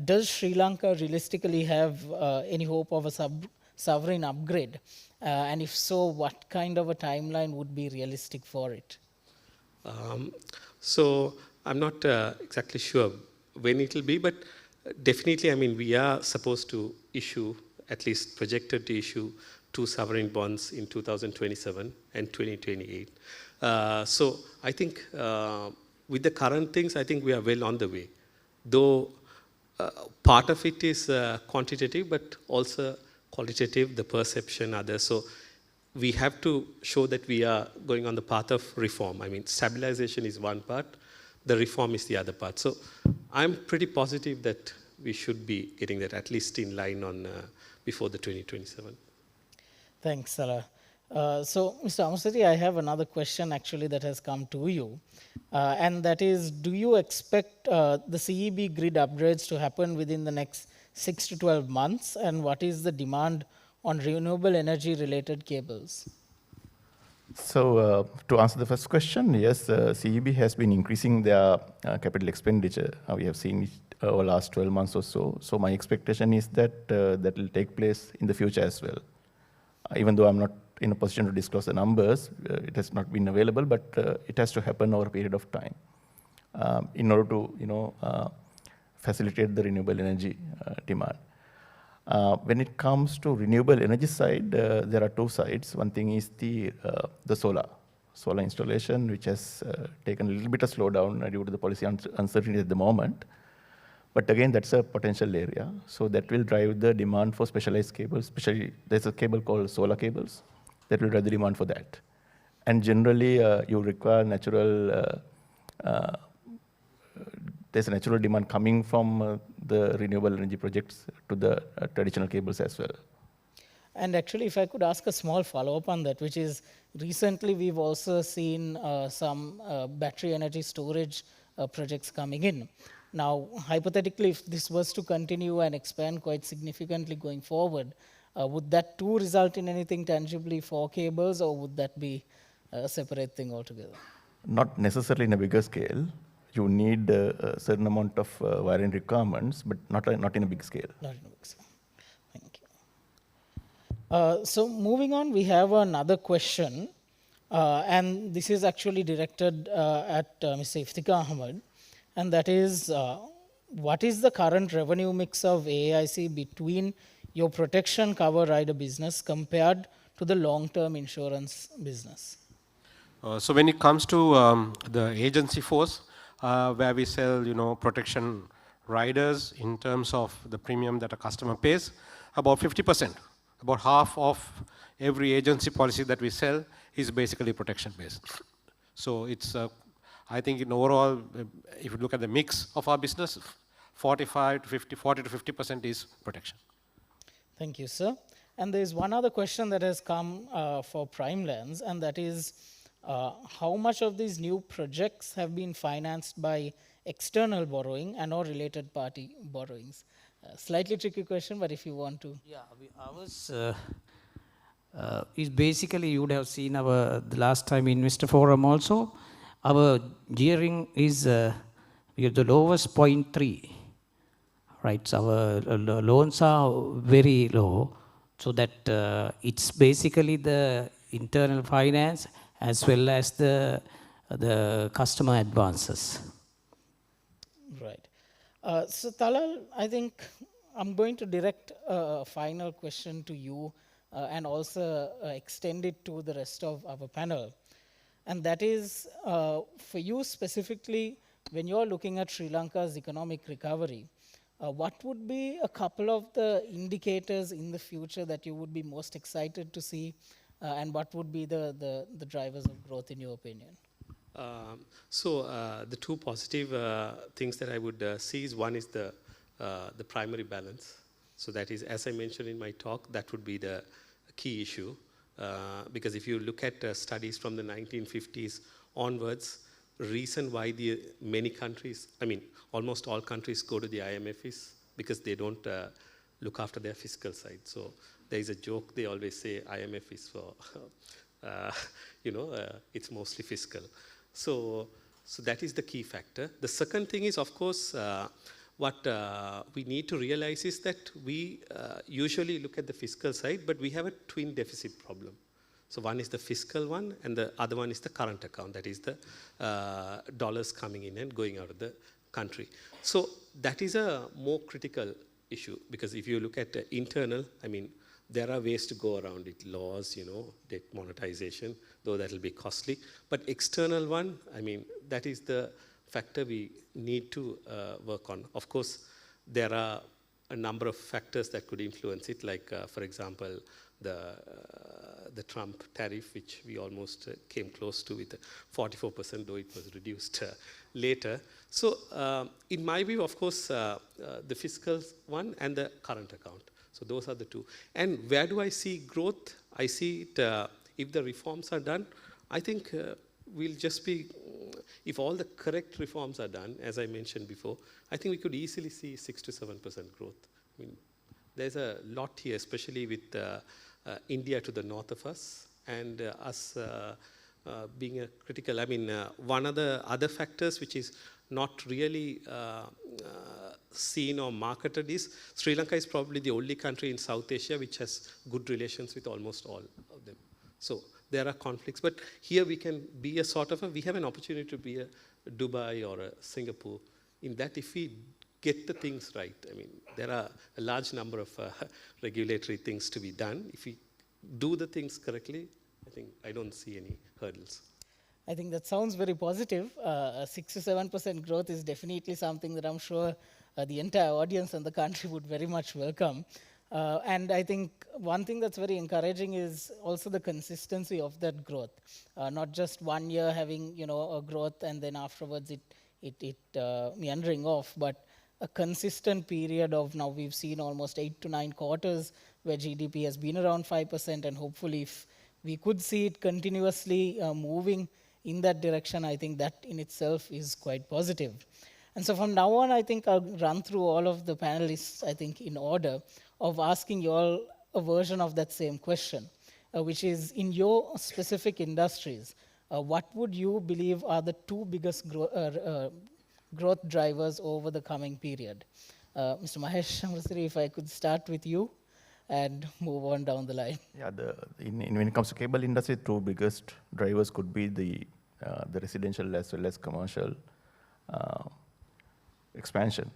Speaker 5: does Sri Lanka realistically have any hope of a sovereign upgrade? And if so, what kind of a timeline would be realistic for it?
Speaker 4: So I'm not exactly sure when it will be, but definitely, we are supposed to issue, at least projected to issue, 2 sovereign bonds in 2027 and 2028. So I think with the current things, I think we are well on the way. Though part of it is quantitative, but also qualitative, the perception, others. So we have to show that we are going on the path of reform. I mean, stabilization is one part, the reform is the other part. So I'm pretty positive that we should be getting that at least in line on before the 2027.
Speaker 5: Thanks, Salah. So, Mr. Amasati, I have another question actually that has come to you. And that is, do you expect the CEB grid upgrades to happen within the next 6 to 12 months? And what is the demand on renewable energy related cables?
Speaker 10: So to answer the first question, yes, CEB has been increasing their capital expenditure. We have seen it over the last 12 months or so. So my expectation is that that will take place in the future as well. Even though I'm not in a position to disclose the numbers, it has not been available, but it has to happen over a period of time in order to facilitate the renewable energy demand. When it comes to renewable energy side, there are two sides. One thing is the solar installation, which has taken a little bit of slowdown due to the policy uncertainty at the moment. But again, that's a potential area. So that will drive the demand for specialized cables, especially there's a cable called solar cables that will drive the demand for that. And generally, you require there's a natural demand coming from the renewable energy projects to the traditional cables as well.
Speaker 5: And actually, if I could ask a small follow-up on that, which is recently we've also seen some battery energy storage projects coming in. Now, hypothetically, if this was to continue and expand quite significantly going forward, would that too result in anything tangibly for cables, or would that be a separate thing altogether?
Speaker 10: Not necessarily in a bigger scale. You need a certain amount of wiring requirements, but not in a big scale.
Speaker 5: Not in a big scale. Thank you. So moving on, we have another question, and this is actually directed at Mr. Iftikhar Ahmed, and that is, what is the current revenue mix of AIC between your protection cover rider business compared to the long-term insurance business?
Speaker 8: So when it comes to the agency force, where we sell, protection riders in terms of the premium that a customer pays, about 50%, about half of every agency policy that we sell is basically protection based. So it's, I think in overall, if you look at the mix of our business, 40 to 50% is protection.
Speaker 5: Thank you, sir. And there's one other question that has come for PrimeLens, and that is, how much of these new projects have been financed by external borrowing and or related party borrowings? Slightly tricky question, but if you want to.
Speaker 9: Yeah, ours is basically, you would have seen the last time Investor Forum also, our gearing is we have the lowest 0.3, right? So our loans are very low, so that it's basically the internal finance as well as the customer advances.
Speaker 5: Right. So Talal, I think I'm going to direct a final question to you and also extend it to the rest of our panel. And that is, for you specifically, when you're looking at Sri Lanka's economic recovery, what would be a couple of the indicators in the future that you would be most excited to see? And what would be the drivers of growth in your opinion?
Speaker 4: So the two positive things that I would see is, one is the primary balance. So that is, as I mentioned in my talk, that would be the key issue. Because if you look at studies from the 1950s onwards, reason why many countries, I mean, almost all countries go to the IMF is because they don't look after their fiscal side. So there is a joke, they always say IMF is for, it's mostly fiscal. So that is the key factor. The second thing is, of course, what we need to realize is that we usually look at the fiscal side, but we have a twin deficit problem. So one is the fiscal one, and the other one is the current account, that is the dollars coming in and going out of the country. So that is a more critical issue, because if you look at internal, I mean, there are ways to go around it, laws, debt monetization, though that will be costly. But external one, I mean, that is the factor we need to work on. Of course, there are a number of factors that could influence it, like, for example, the Trump tariff, which we almost came close to with 44%, though it was reduced later. So in my view, of course, the fiscal one and the current account. So those are the two. And where do I see growth? I see it, if the reforms are done, I think we'll just be, if all the correct reforms are done, as I mentioned before, I think we could easily see 6 to 7% growth. I mean, there's a lot here, especially with India to the north of us, and us being a critical, I mean, one of the other factors which is not really seen or marketed is Sri Lanka is probably the only country in South Asia which has good relations with almost all of them. So there are conflicts, but here we can be a sort of we have an opportunity to be a Dubai or a Singapore. In that, if we get the things right, I mean, there are a large number of regulatory things to be done. If we do the things correctly, I don't see any hurdles.
Speaker 5: I think that sounds very positive. 6 to 7% growth is definitely something that I'm sure the entire audience and the country would very much welcome. And I think one thing that's very encouraging is also the consistency of that growth. Not just 1 year having a growth and then afterwards it meandering off, but a consistent period of, now we've seen almost 8 to 9 quarters where GDP has been around 5%, and hopefully if we could see it continuously moving in that direction, I think that in itself is quite positive. And so from now on, I think I'll run through all of the panelists, I think, in order of asking you all a version of that same question, which is, in your specific industries, what would you believe are the two biggest growth drivers over the coming period? Mr. Mahesh Amrasari, if I could start with you and move on down the line.
Speaker 10: Yeah, when it comes to cable industry, two biggest drivers could be the residential as well as commercial expansion.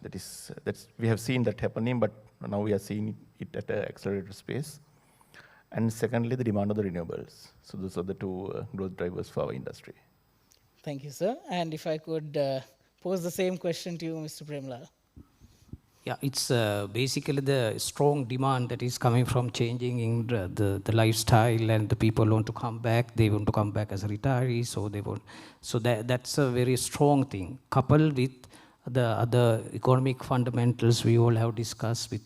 Speaker 10: We have seen that happening, but now we are seeing it at an accelerated pace. And secondly, the demand of the renewables. So those are the two growth drivers for our industry.
Speaker 5: Thank you, sir. And if I could pose the same question to you, Mr. Premlal.
Speaker 9: Yeah, it's basically the strong demand that is coming from changing in the lifestyle, and the people want to come back. They want to come back as retirees, so they want. So that's a very strong thing, coupled with the other economic fundamentals we all have discussed with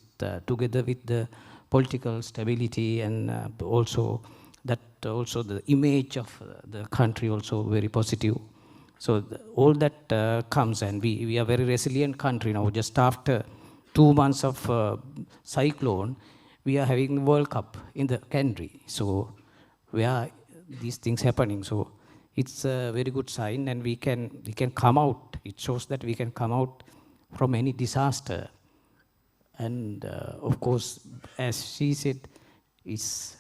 Speaker 9: together with the political stability, and also the image of the country also very positive. So all that comes, and we are a very resilient country now. Just after 2 months of cyclone, we are having the World Cup in the country. So where are these things happening? So it's a very good sign, and we can come out. It shows that we can come out from any disaster. And of course, as she said, it's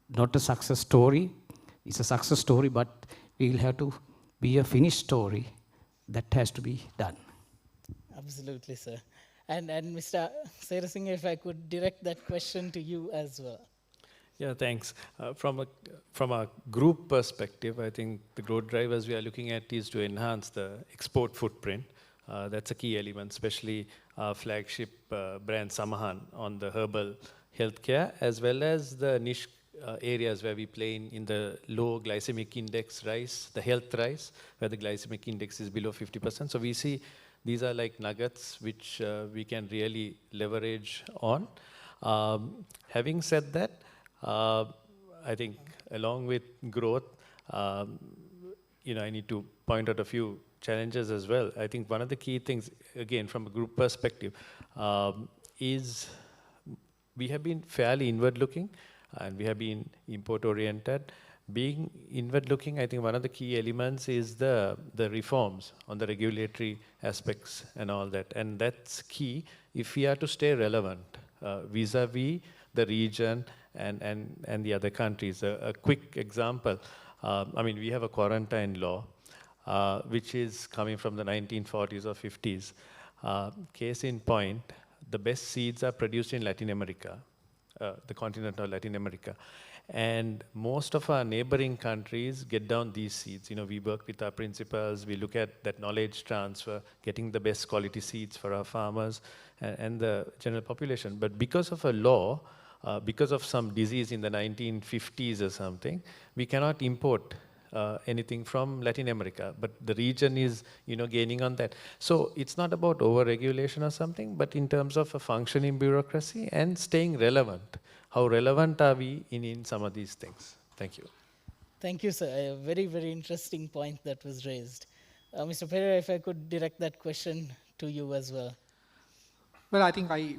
Speaker 9: not a success story. It's a success story, but we will have to be a finished story that has to be done.
Speaker 5: Absolutely, sir. And Mr. Serasinghe, if I could direct that question to you as well.
Speaker 6: Yeah, thanks. From a group perspective, I think the growth drivers we are looking at is to enhance the export footprint. That's a key element, especially our flagship brand Samahan on the herbal healthcare, as well as the niche areas where we play in the low glycemic index rice, the health rice, where the glycemic index is below 50%. So we see these are like nuggets which we can really leverage on. Having said that, I think along with growth, I need to point out a few challenges as well. I think one of the key things, again, from a group perspective, is we have been fairly inward-looking, and we have been import-oriented. Being inward-looking, I think one of the key elements is the reforms on the regulatory aspects and all that. And that's key if we are to stay relevant vis-a-vis the region and the other countries. A quick example, we have a quarantine law, which is coming from the 1940s or 50s. Case in point, the best seeds are produced in Latin America. the continent of Latin America. And most of our neighboring countries get down these seeds. You know, we work with our principals, we look at that knowledge transfer, getting the best quality seeds for our farmers and the general population. But because of a law, because of some disease in the 1950s or something, we cannot import anything from Latin America, but the region is, you know, gaining on that. So it's not about over-regulation or something, but in terms of a functioning bureaucracy and staying relevant. How relevant are we in some of these things? Thank you.
Speaker 5: Thank you, sir. A very, very interesting point that was raised. Mr. Pereira, if I could direct that question to you as well.
Speaker 7: Well, I think I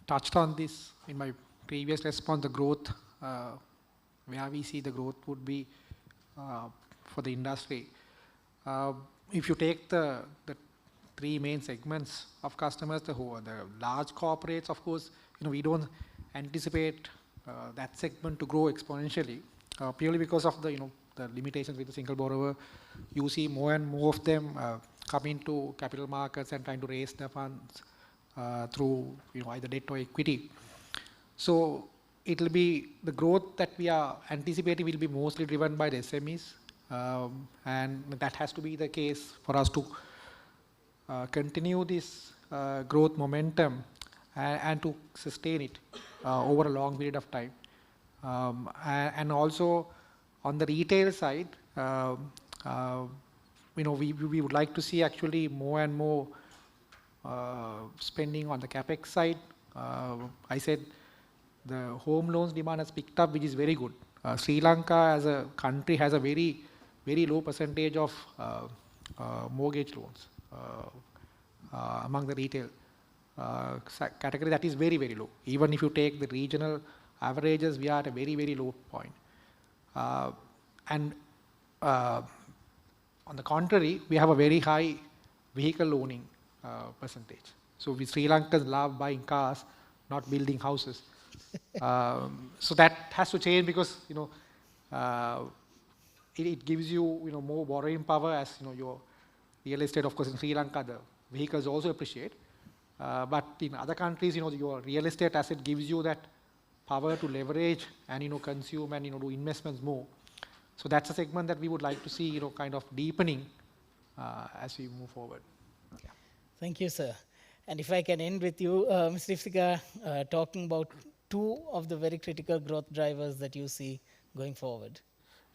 Speaker 7: touched on this in my previous response. The growth, where we see the growth would be for the industry. If you take the three main segments of customers, the large corporates, of course, you know, we don't anticipate that segment to grow exponentially, purely because of the, you know, the limitations with the single borrower. You see more and more of them coming to capital markets and trying to raise their funds through, you know, either debt or equity. So it will be, the growth that we are anticipating will be mostly driven by the SMEs, and that has to be the case for us to continue this growth momentum and to sustain it over a long period of time. And also on the retail side, you know, we would like to see actually more and more spending on the capex side. I said the home loans demand has picked up, which is very good. Sri Lanka as a country has a very, very low percentage of mortgage loans among the retail category. That is very, very low. Even if you take the regional averages, we are at a very, very low point. And on the contrary, we have a very high vehicle loaning percentage. So we Sri Lankans love buying cars, not building houses. So that has to change, because, you know, it gives you, you know, more borrowing power, as, you know, your real estate, of course, in Sri Lanka, the vehicles also appreciate. But in other countries, you know, your real estate asset gives you that power to leverage and, you know, consume and, you know, do investments more. So that's a segment that we would like to see, you know, kind of deepening as we move forward. Yeah.
Speaker 5: Thank you, sir. And if I can end with you, Mr. Iftikhar, talking about two of the very critical growth drivers that you see going forward.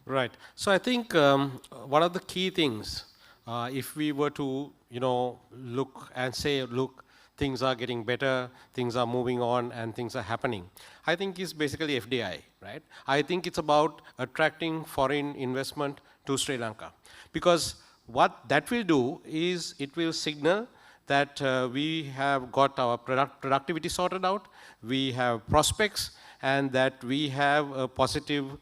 Speaker 8: Right. So I think one of the key things, if we were to, you know, look and say, look, things are getting better, things are moving on, and things are happening, I think is basically FDI, right? I think it's about attracting foreign investment to Sri Lanka. Because what that will do is it will signal that we have got our productivity sorted out, we have prospects, and that we have a positive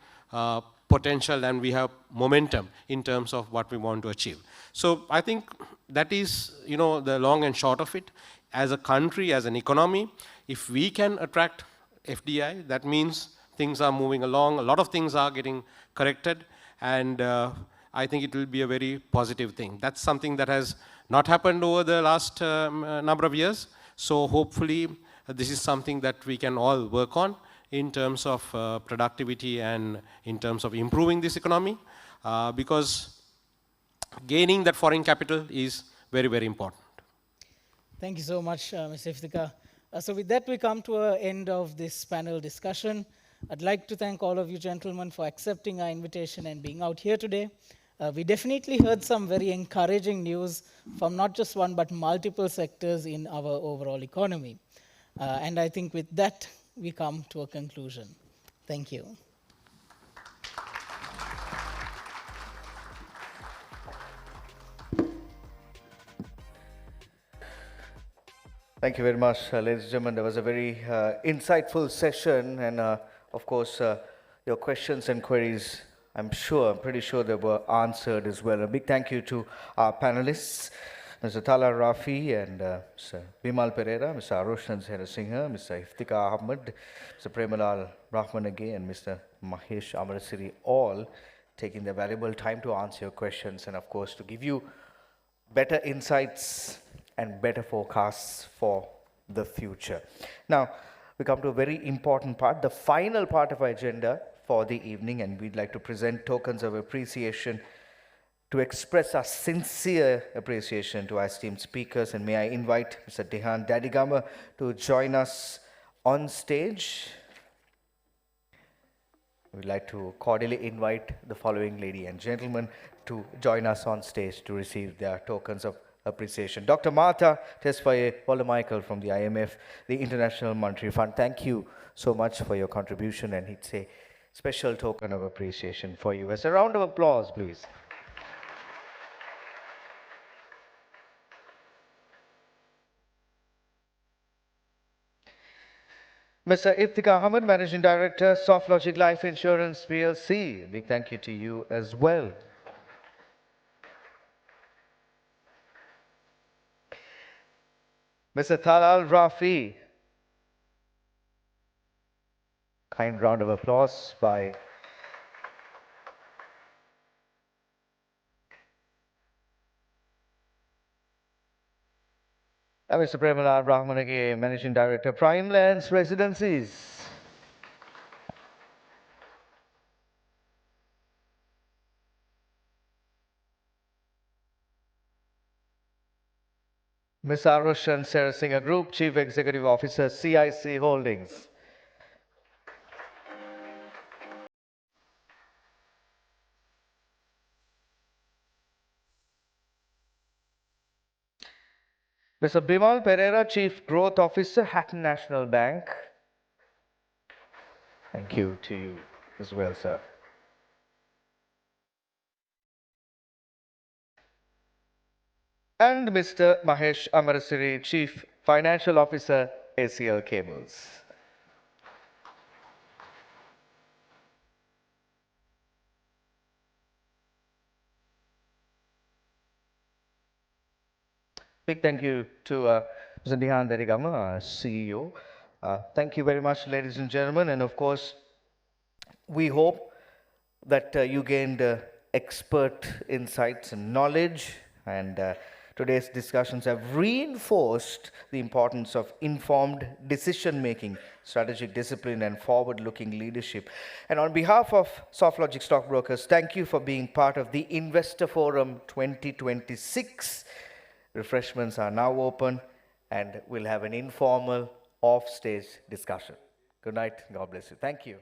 Speaker 8: potential and we have momentum in terms of what we want to achieve. So I think that is, you know, the long and short of it. As a country, as an economy, if we can attract FDI, that means things are moving along, a lot of things are getting corrected, and I think it will be a very positive thing. That's something that has not happened over the last number of years. So hopefully this is something that we can all work on in terms of productivity and in terms of improving this economy, because gaining that foreign capital is very, very important.
Speaker 5: Thank you so much, Mr. Iftikhar. So with that, we come to an end of this panel discussion. I'd like to thank all of you gentlemen for accepting our invitation and being out here today. We definitely heard some very encouraging news from not just one, but multiple sectors in our overall economy. And I think with that, we come to a conclusion. Thank you.
Speaker 1: Thank you very much, ladies and gentlemen. That was a very insightful session, and of course, your questions and queries, I'm pretty sure they were answered as well. A big thank you to our panelists, Mr. Tala Rafi and Mr. Bimal Pereira, Mr. Aroshan Singha, Mr. Iftikhar Ahmed, Mr. Premalal Brahmanage, and Mr. Mahesh Amarasiri, all taking their valuable time to answer your questions and, of course, to give you better insights and better forecasts for the future. Now, we come to a very important part, the final part of our agenda for the evening, and we'd like to present tokens of appreciation to express our sincere appreciation to our esteemed speakers. And may I invite Mr. Dehan Dadigama to join us on stage. We'd like to cordially invite the following lady and gentlemen to join us on stage to receive their tokens of appreciation. Dr. Martha Tesfaye Michael from the IMF, the International Monetary Fund. Thank you so much for your contribution, and it's a special token of appreciation for you. As a round of applause, please. Mr. Iftikhar Ahmed, Managing Director, Softlogic Life Insurance PLC. A big thank you to you as well. Mr. Talal Rafi. Kind round of applause by Mr. Premala Rahmanagi, Managing Director, Prime Lands Residencies. Ms. Aroshan Sarasingha Group, Chief Executive Officer, CIC Holdings. Mr. Bimal Pereira, Chief Growth Officer, Hatton National Bank. Thank you to you as well, sir. And Mr. Mahesh Amarasiri, Chief Financial Officer, ACL Cables. Big thank you to Mr. Dehan Dadigama, our CEO. Thank you very much, ladies and gentlemen. And of course, we hope that you gained expert insights and knowledge. And today's discussions have reinforced the importance of informed decision-making, strategic discipline, and forward-looking leadership. And on behalf of Softlogic Stockbrokers, thank you for being part of the Investor Forum 2026. Refreshments are now open, and we'll have an informal off-stage discussion. Good night. God bless you. Thank you.